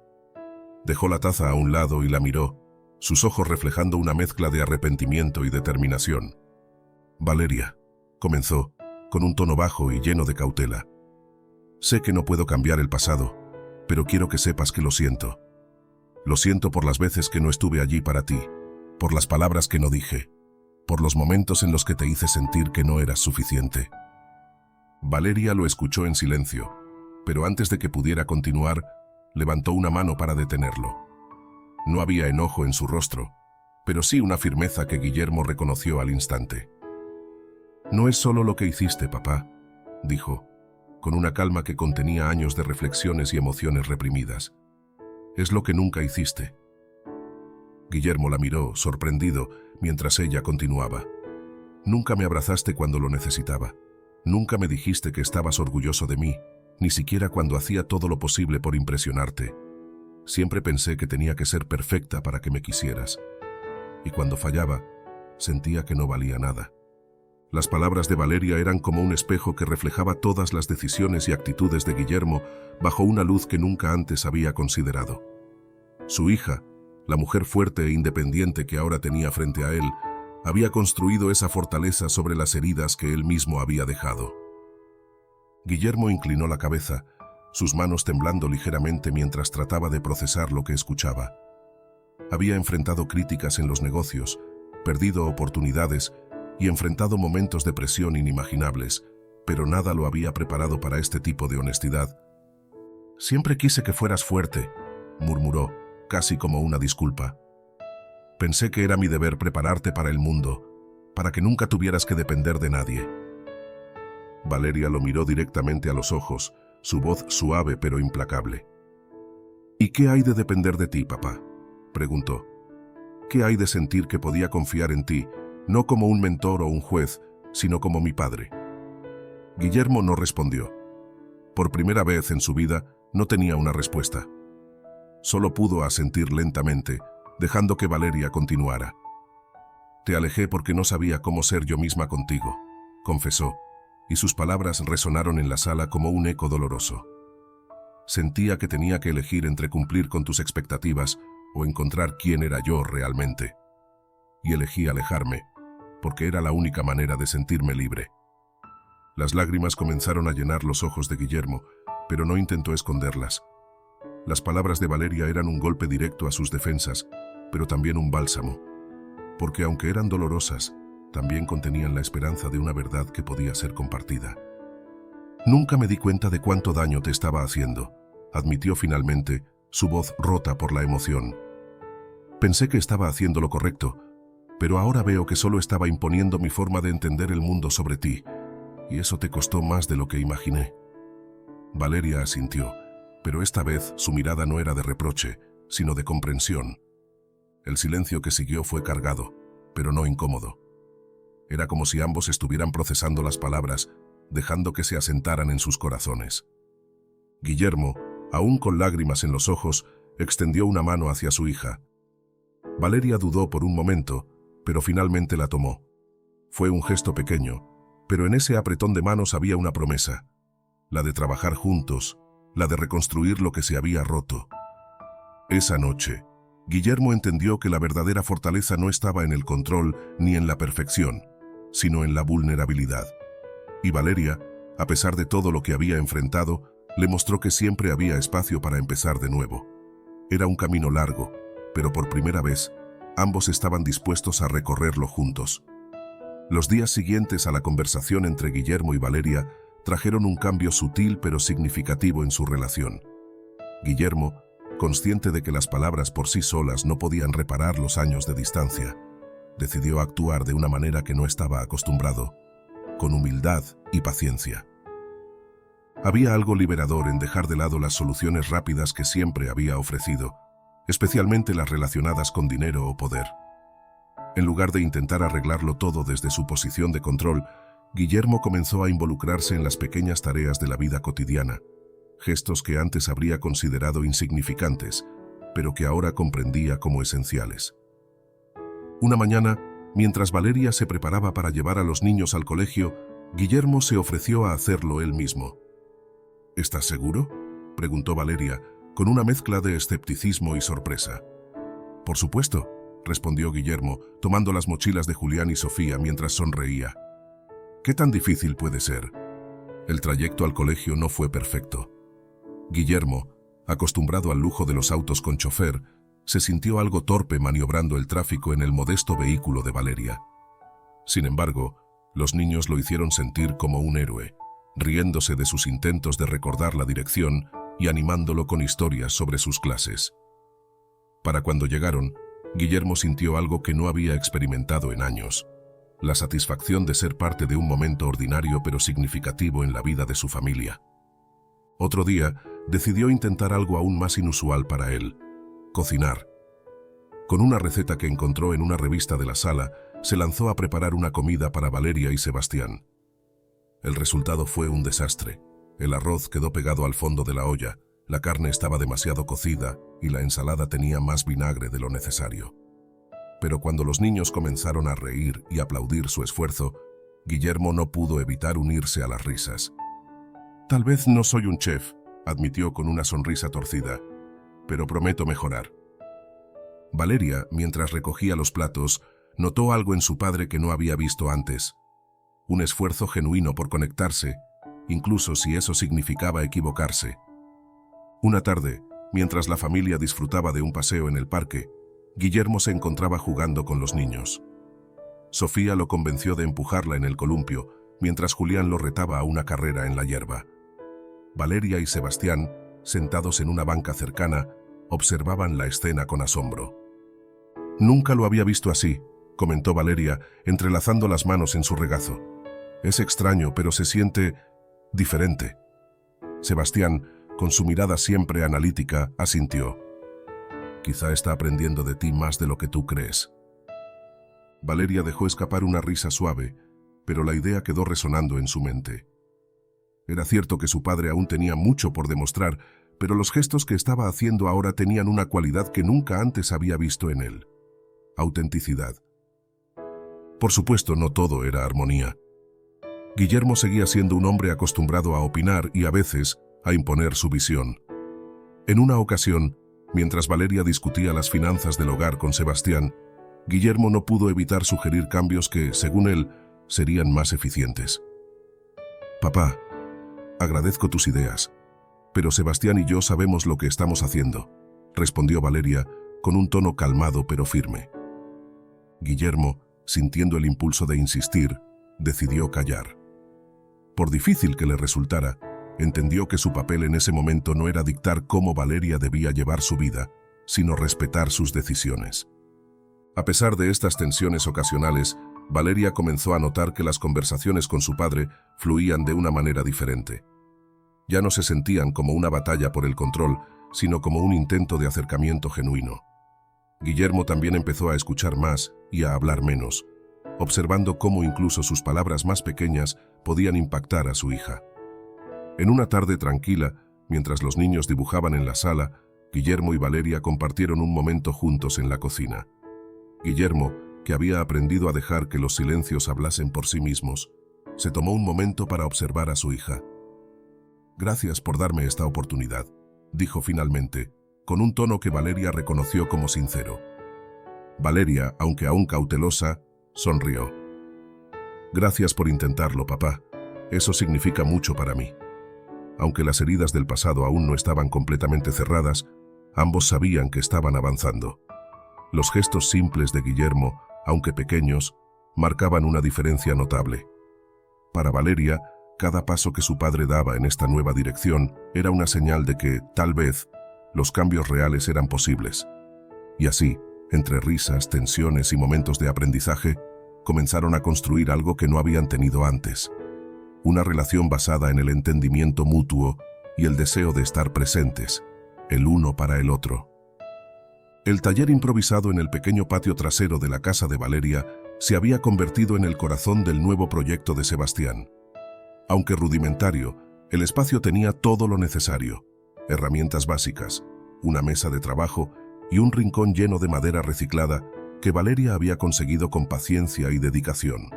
Dejó la taza a un lado y la miró, sus ojos reflejando una mezcla de arrepentimiento y determinación. «Valeria», comenzó, con un tono bajo y lleno de cautela. «Sé que no puedo cambiar el pasado, pero quiero que sepas que lo siento. Lo siento por las veces que no estuve allí para ti, por las palabras que no dije, por los momentos en los que te hice sentir que no eras suficiente». Valeria lo escuchó en silencio, pero antes de que pudiera continuar, levantó una mano para detenerlo. No había enojo en su rostro, pero sí una firmeza que Guillermo reconoció al instante. «No es solo lo que hiciste, papá», dijo, con una calma que contenía años de reflexiones y emociones reprimidas. «Es lo que nunca hiciste». Guillermo la miró, sorprendido, mientras ella continuaba. «Nunca me abrazaste cuando lo necesitaba. Nunca me dijiste que estabas orgulloso de mí, ni siquiera cuando hacía todo lo posible por impresionarte. Siempre pensé que tenía que ser perfecta para que me quisieras. Y cuando fallaba, sentía que no valía nada». Las palabras de Valeria eran como un espejo que reflejaba todas las decisiones y actitudes de Guillermo bajo una luz que nunca antes había considerado. Su hija, la mujer fuerte e independiente que ahora tenía frente a él, había construido esa fortaleza sobre las heridas que él mismo había dejado. Guillermo inclinó la cabeza, sus manos temblando ligeramente mientras trataba de procesar lo que escuchaba. Había enfrentado críticas en los negocios, perdido oportunidades y enfrentado momentos de presión inimaginables, pero nada lo había preparado para este tipo de honestidad. «Siempre quise que fueras fuerte», murmuró, casi como una disculpa. «Pensé que era mi deber prepararte para el mundo, para que nunca tuvieras que depender de nadie». Valeria lo miró directamente a los ojos, su voz suave pero implacable. «¿Y qué hay de depender de ti, papá?», preguntó. «¿Qué hay de sentir que podía confiar en ti, no como un mentor o un juez, sino como mi padre?». Guillermo no respondió. Por primera vez en su vida no tenía una respuesta. Solo pudo asentir lentamente, dejando que Valeria continuara. «Te alejé porque no sabía cómo ser yo misma contigo», confesó, y sus palabras resonaron en la sala como un eco doloroso. «Sentía que tenía que elegir entre cumplir con tus expectativas o encontrar quién era yo realmente. Y elegí alejarme, porque era la única manera de sentirme libre». Las lágrimas comenzaron a llenar los ojos de Guillermo, pero no intentó esconderlas. Las palabras de Valeria eran un golpe directo a sus defensas, pero también un bálsamo, porque aunque eran dolorosas, también contenían la esperanza de una verdad que podía ser compartida. «Nunca me di cuenta de cuánto daño te estaba haciendo», admitió finalmente, su voz rota por la emoción. «Pensé que estaba haciendo lo correcto, pero ahora veo que solo estaba imponiendo mi forma de entender el mundo sobre ti, y eso te costó más de lo que imaginé». Valeria asintió, pero esta vez su mirada no era de reproche, sino de comprensión. El silencio que siguió fue cargado, pero no incómodo. Era como si ambos estuvieran procesando las palabras, dejando que se asentaran en sus corazones. Guillermo, aún con lágrimas en los ojos, extendió una mano hacia su hija. Valeria dudó por un momento, pero finalmente la tomó. Fue un gesto pequeño, pero en ese apretón de manos había una promesa, la de trabajar juntos, la de reconstruir lo que se había roto. Esa noche, Guillermo entendió que la verdadera fortaleza no estaba en el control ni en la perfección, sino en la vulnerabilidad. Y Valeria, a pesar de todo lo que había enfrentado, le mostró que siempre había espacio para empezar de nuevo. Era un camino largo, pero por primera vez, ambos estaban dispuestos a recorrerlo juntos. Los días siguientes a la conversación entre Guillermo y Valeria trajeron un cambio sutil pero significativo en su relación. Guillermo, consciente de que las palabras por sí solas no podían reparar los años de distancia, decidió actuar de una manera que no estaba acostumbrado, con humildad y paciencia. Había algo liberador en dejar de lado las soluciones rápidas que siempre había ofrecido, especialmente las relacionadas con dinero o poder. En lugar de intentar arreglarlo todo desde su posición de control, Guillermo comenzó a involucrarse en las pequeñas tareas de la vida cotidiana, gestos que antes habría considerado insignificantes, pero que ahora comprendía como esenciales. Una mañana, mientras Valeria se preparaba para llevar a los niños al colegio, Guillermo se ofreció a hacerlo él mismo. «¿Estás seguro?», preguntó Valeria, con una mezcla de escepticismo y sorpresa. «Por supuesto», respondió Guillermo, tomando las mochilas de Julián y Sofía mientras sonreía. «¿Qué tan difícil puede ser?». El trayecto al colegio no fue perfecto. Guillermo, acostumbrado al lujo de los autos con chofer, se sintió algo torpe maniobrando el tráfico en el modesto vehículo de Valeria. Sin embargo, los niños lo hicieron sentir como un héroe, riéndose de sus intentos de recordar la dirección y animándolo con historias sobre sus clases. Para cuando llegaron, Guillermo sintió algo que no había experimentado en años: la satisfacción de ser parte de un momento ordinario pero significativo en la vida de su familia. Otro día, decidió intentar algo aún más inusual para él: cocinar. Con una receta que encontró en una revista de la sala, se lanzó a preparar una comida para Valeria y Sebastián. El resultado fue un desastre. El arroz quedó pegado al fondo de la olla, la carne estaba demasiado cocida y la ensalada tenía más vinagre de lo necesario. Pero cuando los niños comenzaron a reír y aplaudir su esfuerzo, Guillermo no pudo evitar unirse a las risas. «Tal vez no soy un chef», admitió con una sonrisa torcida, «pero prometo mejorar». Valeria, mientras recogía los platos, notó algo en su padre que no había visto antes: un esfuerzo genuino por conectarse, incluso si eso significaba equivocarse. Una tarde, mientras la familia disfrutaba de un paseo en el parque, Guillermo se encontraba jugando con los niños. Sofía lo convenció de empujarla en el columpio, mientras Julián lo retaba a una carrera en la hierba. Valeria y Sebastián, sentados en una banca cercana, observaban la escena con asombro. «Nunca lo había visto así», comentó Valeria, entrelazando las manos en su regazo. «Es extraño, pero se siente diferente». Sebastián, con su mirada siempre analítica, asintió. «Quizá está aprendiendo de ti más de lo que tú crees». Valeria dejó escapar una risa suave, pero la idea quedó resonando en su mente. Era cierto que su padre aún tenía mucho por demostrar, pero los gestos que estaba haciendo ahora tenían una cualidad que nunca antes había visto en él: autenticidad. Por supuesto, no todo era armonía. Guillermo seguía siendo un hombre acostumbrado a opinar y a veces a imponer su visión. En una ocasión, mientras Valeria discutía las finanzas del hogar con Sebastián, Guillermo no pudo evitar sugerir cambios que, según él, serían más eficientes. «Papá, agradezco tus ideas, pero Sebastián y yo sabemos lo que estamos haciendo», respondió Valeria con un tono calmado pero firme. Guillermo, sintiendo el impulso de insistir, decidió callar. Por difícil que le resultara, entendió que su papel en ese momento no era dictar cómo Valeria debía llevar su vida, sino respetar sus decisiones. A pesar de estas tensiones ocasionales, Valeria comenzó a notar que las conversaciones con su padre fluían de una manera diferente. Ya no se sentían como una batalla por el control, sino como un intento de acercamiento genuino. Guillermo también empezó a escuchar más y a hablar menos, observando cómo incluso sus palabras más pequeñas podían impactar a su hija. En una tarde tranquila, mientras los niños dibujaban en la sala, Guillermo y Valeria compartieron un momento juntos en la cocina. Guillermo, que había aprendido a dejar que los silencios hablasen por sí mismos, se tomó un momento para observar a su hija. «Gracias por darme esta oportunidad», dijo finalmente, con un tono que Valeria reconoció como sincero. Valeria, aunque aún cautelosa, sonrió. «Gracias por intentarlo, papá. Eso significa mucho para mí». Aunque las heridas del pasado aún no estaban completamente cerradas, ambos sabían que estaban avanzando. Los gestos simples de Guillermo, aunque pequeños, marcaban una diferencia notable. Para Valeria, cada paso que su padre daba en esta nueva dirección era una señal de que, tal vez, los cambios reales eran posibles. Y así, entre risas, tensiones y momentos de aprendizaje, comenzaron a construir algo que no habían tenido antes. Una relación basada en el entendimiento mutuo y el deseo de estar presentes, el uno para el otro. El taller improvisado en el pequeño patio trasero de la casa de Valeria se había convertido en el corazón del nuevo proyecto de Sebastián. Aunque rudimentario, el espacio tenía todo lo necesario: herramientas básicas, una mesa de trabajo y un rincón lleno de madera reciclada que Valeria había conseguido con paciencia y dedicación.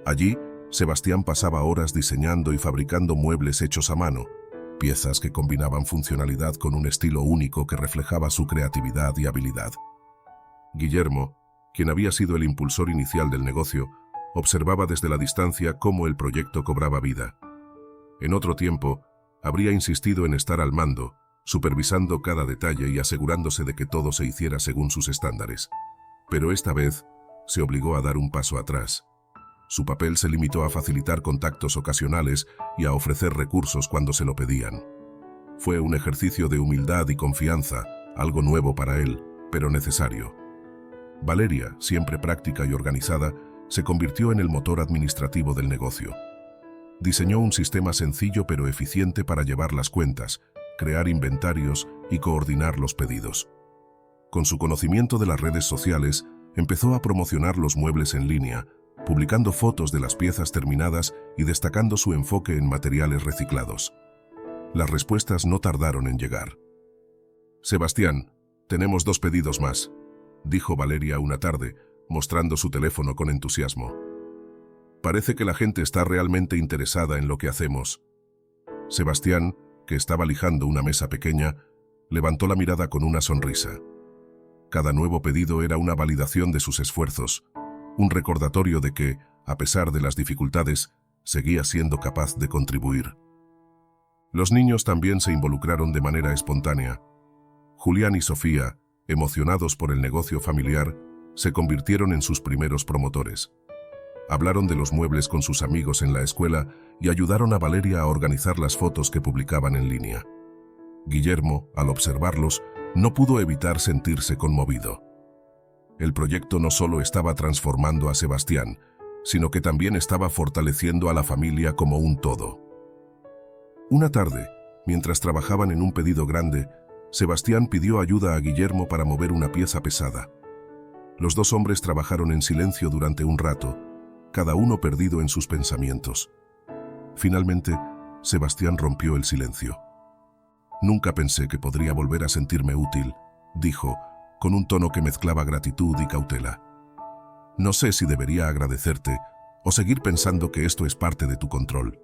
Allí, Sebastián pasaba horas diseñando y fabricando muebles hechos a mano, piezas que combinaban funcionalidad con un estilo único que reflejaba su creatividad y habilidad. Guillermo, quien había sido el impulsor inicial del negocio, observaba desde la distancia cómo el proyecto cobraba vida. En otro tiempo, habría insistido en estar al mando, supervisando cada detalle y asegurándose de que todo se hiciera según sus estándares. Pero esta vez, se obligó a dar un paso atrás. Su papel se limitó a facilitar contactos ocasionales y a ofrecer recursos cuando se lo pedían. Fue un ejercicio de humildad y confianza, algo nuevo para él, pero necesario. Valeria, siempre práctica y organizada, se convirtió en el motor administrativo del negocio. Diseñó un sistema sencillo pero eficiente para llevar las cuentas, crear inventarios y coordinar los pedidos. Con su conocimiento de las redes sociales, empezó a promocionar los muebles en línea, publicando fotos de las piezas terminadas y destacando su enfoque en materiales reciclados. Las respuestas no tardaron en llegar. «Sebastián, tenemos 2 pedidos más», dijo Valeria una tarde, mostrando su teléfono con entusiasmo. «Parece que la gente está realmente interesada en lo que hacemos». Sebastián, que estaba lijando una mesa pequeña, levantó la mirada con una sonrisa. Cada nuevo pedido era una validación de sus esfuerzos, un recordatorio de que, a pesar de las dificultades, seguía siendo capaz de contribuir. Los niños también se involucraron de manera espontánea. Julián y Sofía, emocionados por el negocio familiar, se convirtieron en sus primeros promotores. Hablaron de los muebles con sus amigos en la escuela y ayudaron a Valeria a organizar las fotos que publicaban en línea. Guillermo, al observarlos, no pudo evitar sentirse conmovido. El proyecto no solo estaba transformando a Sebastián, sino que también estaba fortaleciendo a la familia como un todo. Una tarde, mientras trabajaban en un pedido grande, Sebastián pidió ayuda a Guillermo para mover una pieza pesada. Los dos hombres trabajaron en silencio durante un rato, cada uno perdido en sus pensamientos. Finalmente, Sebastián rompió el silencio. «Nunca pensé que podría volver a sentirme útil», dijo, con un tono que mezclaba gratitud y cautela. «No sé si debería agradecerte o seguir pensando que esto es parte de tu control».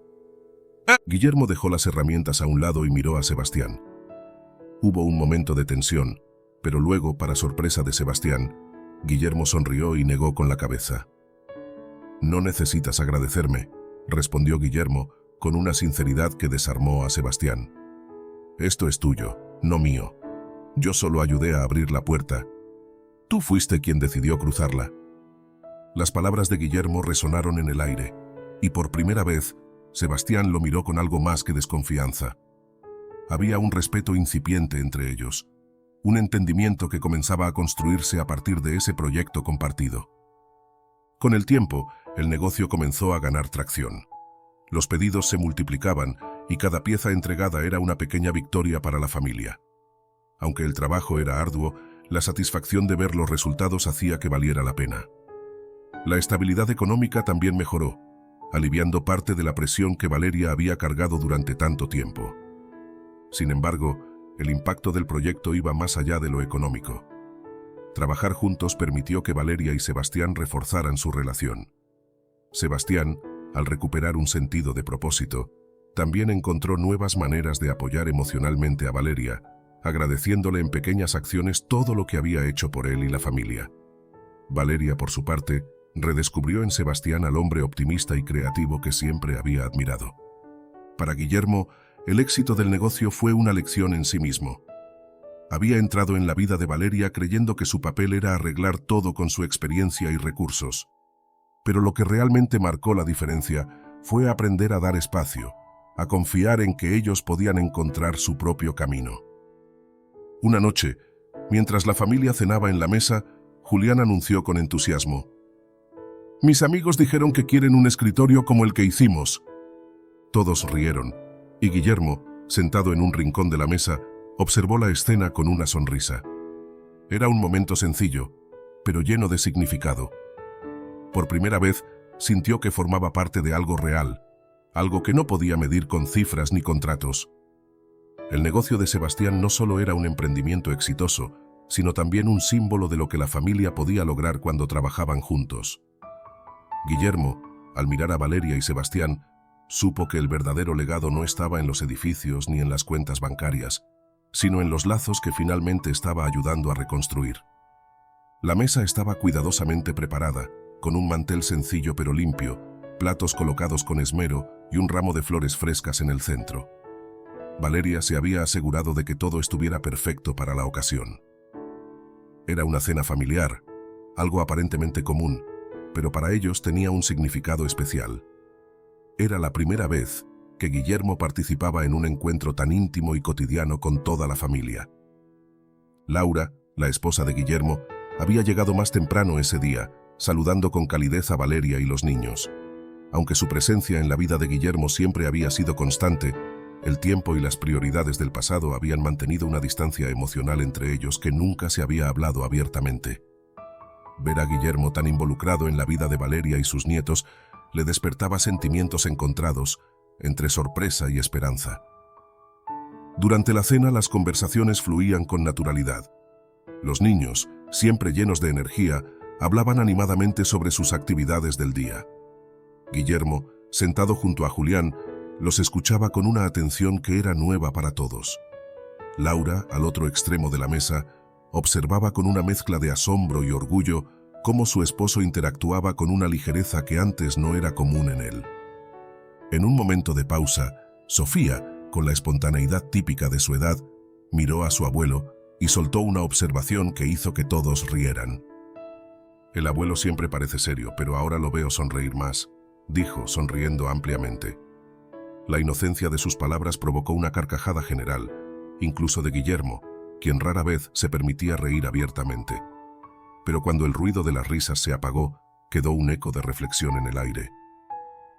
Guillermo dejó las herramientas a un lado y miró a Sebastián. Hubo un momento de tensión, pero luego, para sorpresa de Sebastián, Guillermo sonrió y negó con la cabeza. «No necesitas agradecerme», respondió Guillermo con una sinceridad que desarmó a Sebastián. «Esto es tuyo, no mío. Yo solo ayudé a abrir la puerta. Tú fuiste quien decidió cruzarla». Las palabras de Guillermo resonaron en el aire, y por primera vez, Sebastián lo miró con algo más que desconfianza. Había un respeto incipiente entre ellos, un entendimiento que comenzaba a construirse a partir de ese proyecto compartido. Con el tiempo, el negocio comenzó a ganar tracción. Los pedidos se multiplicaban y cada pieza entregada era una pequeña victoria para la familia. Aunque el trabajo era arduo, la satisfacción de ver los resultados hacía que valiera la pena. La estabilidad económica también mejoró, aliviando parte de la presión que Valeria había cargado durante tanto tiempo. Sin embargo, el impacto del proyecto iba más allá de lo económico. Trabajar juntos permitió que Valeria y Sebastián reforzaran su relación. Sebastián, al recuperar un sentido de propósito, también encontró nuevas maneras de apoyar emocionalmente a Valeria, agradeciéndole en pequeñas acciones todo lo que había hecho por él y la familia. Valeria, por su parte, redescubrió en Sebastián al hombre optimista y creativo que siempre había admirado. Para Guillermo, el éxito del negocio fue una lección en sí mismo. Había entrado en la vida de Valeria creyendo que su papel era arreglar todo con su experiencia y recursos. Pero lo que realmente marcó la diferencia fue aprender a dar espacio, a confiar en que ellos podían encontrar su propio camino. Una noche, mientras la familia cenaba en la mesa, Julián anunció con entusiasmo: «Mis amigos dijeron que quieren un escritorio como el que hicimos». Todos rieron, y Guillermo, sentado en un rincón de la mesa, observó la escena con una sonrisa. Era un momento sencillo, pero lleno de significado. Por primera vez, sintió que formaba parte de algo real, algo que no podía medir con cifras ni contratos. El negocio de Sebastián no solo era un emprendimiento exitoso, sino también un símbolo de lo que la familia podía lograr cuando trabajaban juntos. Guillermo, al mirar a Valeria y Sebastián, supo que el verdadero legado no estaba en los edificios ni en las cuentas bancarias, sino en los lazos que finalmente estaba ayudando a reconstruir. La mesa estaba cuidadosamente preparada, con un mantel sencillo pero limpio, platos colocados con esmero y un ramo de flores frescas en el centro. Valeria se había asegurado de que todo estuviera perfecto para la ocasión. Era una cena familiar, algo aparentemente común, pero para ellos tenía un significado especial. Era la primera vez que Guillermo participaba en un encuentro tan íntimo y cotidiano con toda la familia. Laura, la esposa de Guillermo, había llegado más temprano ese día, saludando con calidez a Valeria y los niños. Aunque su presencia en la vida de Guillermo siempre había sido constante, el tiempo y las prioridades del pasado habían mantenido una distancia emocional entre ellos que nunca se había hablado abiertamente. Ver a Guillermo tan involucrado en la vida de Valeria y sus nietos le despertaba sentimientos encontrados, entre sorpresa y esperanza. Durante la cena las conversaciones fluían con naturalidad. Los niños, siempre llenos de energía, hablaban animadamente sobre sus actividades del día. Guillermo, sentado junto a Julián, los escuchaba con una atención que era nueva para todos. Laura, al otro extremo de la mesa, observaba con una mezcla de asombro y orgullo cómo su esposo interactuaba con una ligereza que antes no era común en él. En un momento de pausa, Sofía, con la espontaneidad típica de su edad, miró a su abuelo y soltó una observación que hizo que todos rieran. El abuelo siempre parece serio, pero ahora lo veo sonreír más, dijo, sonriendo ampliamente. La inocencia de sus palabras provocó una carcajada general, incluso de Guillermo, quien rara vez se permitía reír abiertamente. Pero cuando el ruido de las risas se apagó, quedó un eco de reflexión en el aire.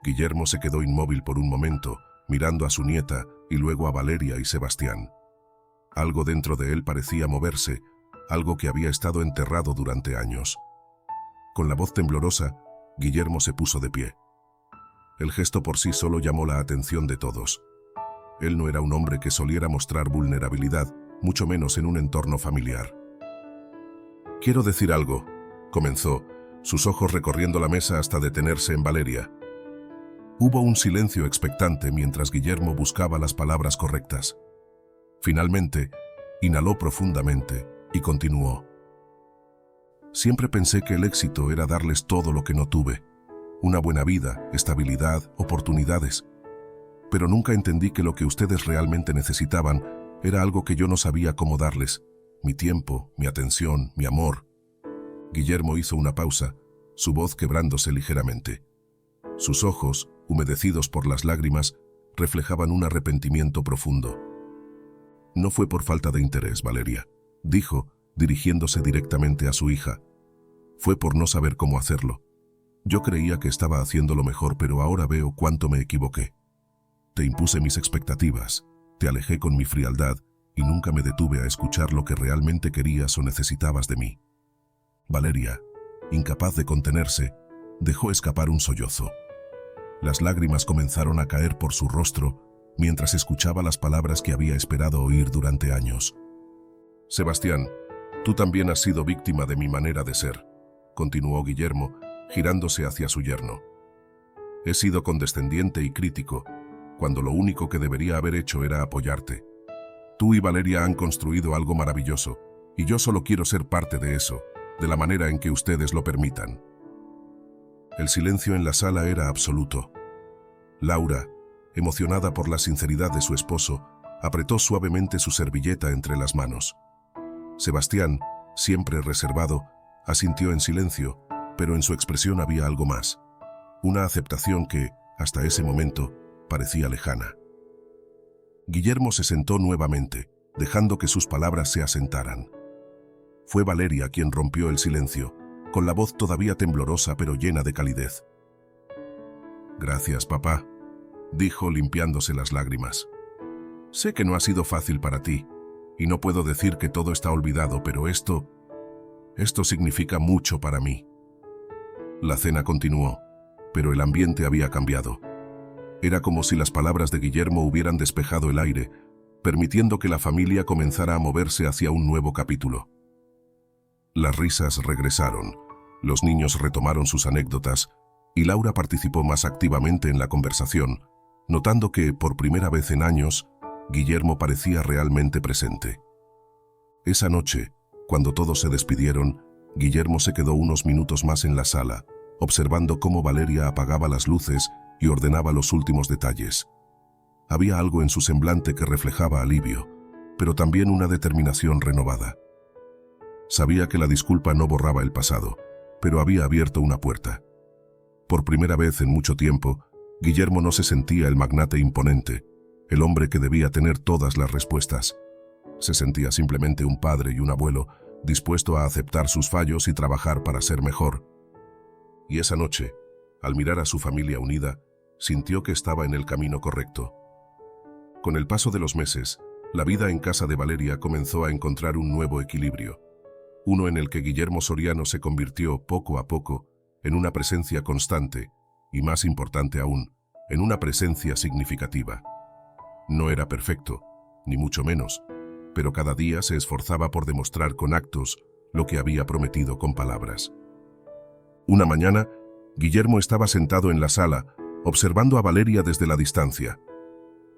Guillermo se quedó inmóvil por un momento, mirando a su nieta y luego a Valeria y Sebastián. Algo dentro de él parecía moverse, algo que había estado enterrado durante años. Con la voz temblorosa, Guillermo se puso de pie. El gesto por sí solo llamó la atención de todos. Él no era un hombre que soliera mostrar vulnerabilidad, mucho menos en un entorno familiar. «Quiero decir algo», comenzó, sus ojos recorriendo la mesa hasta detenerse en Valeria. Hubo un silencio expectante mientras Guillermo buscaba las palabras correctas. Finalmente, inhaló profundamente y continuó. «Siempre pensé que el éxito era darles todo lo que no tuve. Una buena vida, estabilidad, oportunidades. Pero nunca entendí que lo que ustedes realmente necesitaban era algo que yo no sabía cómo darles. Mi tiempo, mi atención, mi amor». Guillermo hizo una pausa, su voz quebrándose ligeramente. Sus ojos, humedecidos por las lágrimas, reflejaban un arrepentimiento profundo. «No fue por falta de interés, Valeria», dijo, dirigiéndose directamente a su hija. «Fue por no saber cómo hacerlo. Yo creía que estaba haciendo lo mejor, pero ahora veo cuánto me equivoqué. Te impuse mis expectativas, te alejé con mi frialdad y nunca me detuve a escuchar lo que realmente querías o necesitabas de mí». Valeria, incapaz de contenerse, dejó escapar un sollozo. Las lágrimas comenzaron a caer por su rostro mientras escuchaba las palabras que había esperado oír durante años. «Sebastián, tú también has sido víctima de mi manera de ser», continuó Guillermo, girándose hacia su yerno. «He sido condescendiente y crítico, cuando lo único que debería haber hecho era apoyarte. Tú y Valeria han construido algo maravilloso, y yo solo quiero ser parte de eso, de la manera en que ustedes lo permitan». El silencio en la sala era absoluto. Laura, emocionada por la sinceridad de su esposo, apretó suavemente su servilleta entre las manos. Sebastián, siempre reservado, asintió en silencio, pero en su expresión había algo más. Una aceptación que, hasta ese momento, parecía lejana. Guillermo se sentó nuevamente, dejando que sus palabras se asentaran. Fue Valeria quien rompió el silencio, con la voz todavía temblorosa pero llena de calidez. «Gracias, papá», dijo limpiándose las lágrimas. «Sé que no ha sido fácil para ti, y no puedo decir que todo está olvidado, pero esto significa mucho para mí». La cena continuó, pero el ambiente había cambiado. Era como si las palabras de Guillermo hubieran despejado el aire, permitiendo que la familia comenzara a moverse hacia un nuevo capítulo. Las risas regresaron, los niños retomaron sus anécdotas y Laura participó más activamente en la conversación, notando que, por primera vez en años, Guillermo parecía realmente presente. Esa noche, cuando todos se despidieron, Guillermo se quedó unos minutos más en la sala, observando cómo Valeria apagaba las luces y ordenaba los últimos detalles. Había algo en su semblante que reflejaba alivio, pero también una determinación renovada. Sabía que la disculpa no borraba el pasado, pero había abierto una puerta. Por primera vez en mucho tiempo, Guillermo no se sentía el magnate imponente, el hombre que debía tener todas las respuestas. Se sentía simplemente un padre y un abuelo, dispuesto a aceptar sus fallos y trabajar para ser mejor. Y esa noche, al mirar a su familia unida, sintió que estaba en el camino correcto. Con el paso de los meses, la vida en casa de Valeria comenzó a encontrar un nuevo equilibrio. Uno en el que Guillermo Soriano se convirtió, poco a poco, en una presencia constante, y más importante aún, en una presencia significativa. No era perfecto, ni mucho menos, pero cada día se esforzaba por demostrar con actos lo que había prometido con palabras. Una mañana, Guillermo estaba sentado en la sala, observando a Valeria desde la distancia.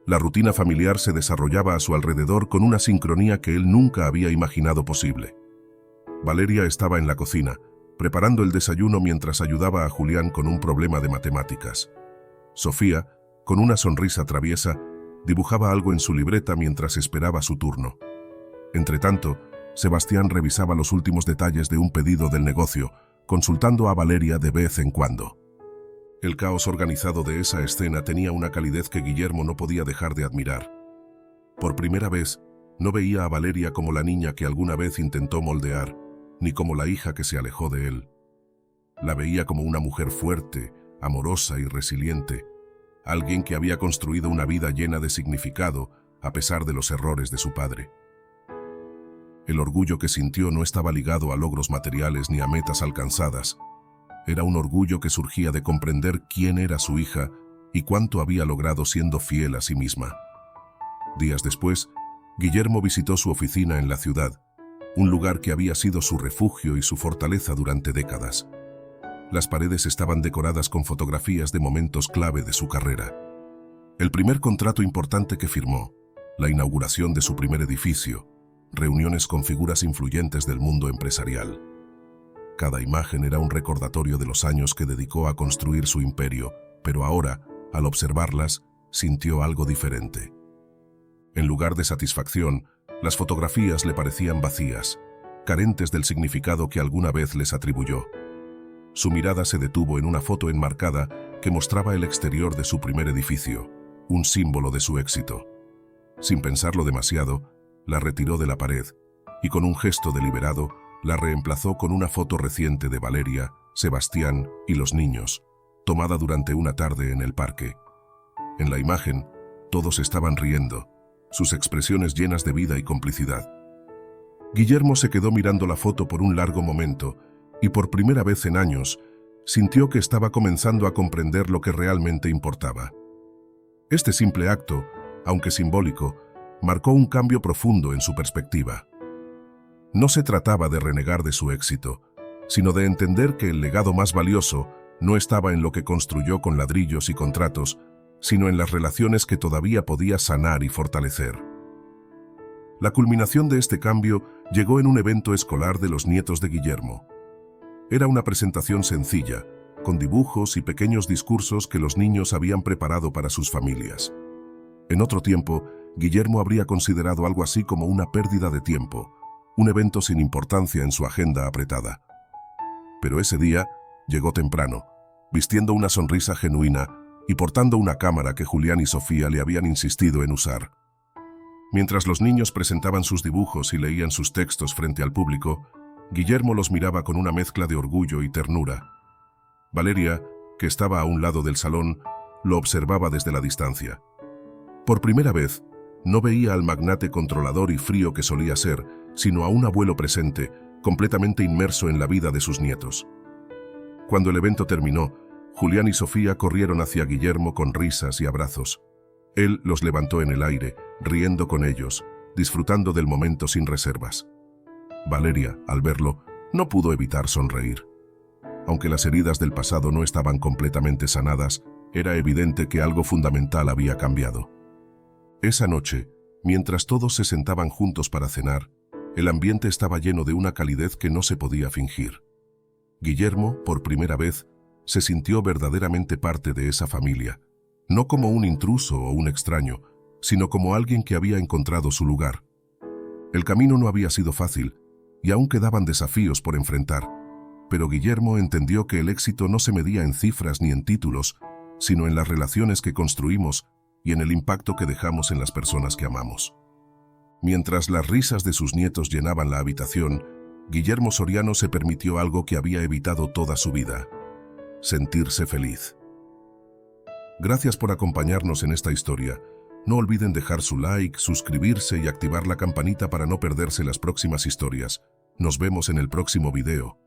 La rutina familiar se desarrollaba a su alrededor con una sincronía que él nunca había imaginado posible. Valeria estaba en la cocina, preparando el desayuno mientras ayudaba a Julián con un problema de matemáticas. Sofía, con una sonrisa traviesa, dibujaba algo en su libreta mientras esperaba su turno. Entretanto, Sebastián revisaba los últimos detalles de un pedido del negocio, consultando a Valeria de vez en cuando. El caos organizado de esa escena tenía una calidez que Guillermo no podía dejar de admirar. Por primera vez, no veía a Valeria como la niña que alguna vez intentó moldear, ni como la hija que se alejó de él. La veía como una mujer fuerte, amorosa y resiliente, alguien que había construido una vida llena de significado a pesar de los errores de su padre. El orgullo que sintió no estaba ligado a logros materiales ni a metas alcanzadas. Era un orgullo que surgía de comprender quién era su hija y cuánto había logrado siendo fiel a sí misma. Días después, Guillermo visitó su oficina en la ciudad, un lugar que había sido su refugio y su fortaleza durante décadas. Las paredes estaban decoradas con fotografías de momentos clave de su carrera. El primer contrato importante que firmó, la inauguración de su primer edificio, reuniones con figuras influyentes del mundo empresarial. Cada imagen era un recordatorio de los años que dedicó a construir su imperio, pero ahora, al observarlas, sintió algo diferente. En lugar de satisfacción, las fotografías le parecían vacías, carentes del significado que alguna vez les atribuyó. Su mirada se detuvo en una foto enmarcada que mostraba el exterior de su primer edificio, un símbolo de su éxito. Sin pensarlo demasiado, la retiró de la pared y con un gesto deliberado la reemplazó con una foto reciente de Valeria, Sebastián y los niños, tomada durante una tarde en el parque. En la imagen, todos estaban riendo, sus expresiones llenas de vida y complicidad. Guillermo se quedó mirando la foto por un largo momento y por primera vez en años sintió que estaba comenzando a comprender lo que realmente importaba. Este simple acto, aunque simbólico, marcó un cambio profundo en su perspectiva. No se trataba de renegar de su éxito, sino de entender que el legado más valioso no estaba en lo que construyó con ladrillos y contratos, sino en las relaciones que todavía podía sanar y fortalecer. La culminación de este cambio llegó en un evento escolar de los nietos de Guillermo. Era una presentación sencilla, con dibujos y pequeños discursos que los niños habían preparado para sus familias. En otro tiempo, Guillermo habría considerado algo así como una pérdida de tiempo, un evento sin importancia en su agenda apretada. Pero ese día llegó temprano, vistiendo una sonrisa genuina y portando una cámara que Julián y Sofía le habían insistido en usar. Mientras los niños presentaban sus dibujos y leían sus textos frente al público, Guillermo los miraba con una mezcla de orgullo y ternura. Valeria, que estaba a un lado del salón, lo observaba desde la distancia. Por primera vez, no veía al magnate controlador y frío que solía ser, sino a un abuelo presente, completamente inmerso en la vida de sus nietos. Cuando el evento terminó, Julián y Sofía corrieron hacia Guillermo con risas y abrazos. Él los levantó en el aire, riendo con ellos, disfrutando del momento sin reservas. Valeria, al verlo, no pudo evitar sonreír. Aunque las heridas del pasado no estaban completamente sanadas, era evidente que algo fundamental había cambiado. Esa noche, mientras todos se sentaban juntos para cenar, el ambiente estaba lleno de una calidez que no se podía fingir. Guillermo, por primera vez, se sintió verdaderamente parte de esa familia, no como un intruso o un extraño, sino como alguien que había encontrado su lugar. El camino no había sido fácil, y aún quedaban desafíos por enfrentar, pero Guillermo entendió que el éxito no se medía en cifras ni en títulos, sino en las relaciones que construimos y en el impacto que dejamos en las personas que amamos. Mientras las risas de sus nietos llenaban la habitación, Guillermo Soriano se permitió algo que había evitado toda su vida: sentirse feliz. Gracias por acompañarnos en esta historia. No olviden dejar su like, suscribirse y activar la campanita para no perderse las próximas historias. Nos vemos en el próximo video.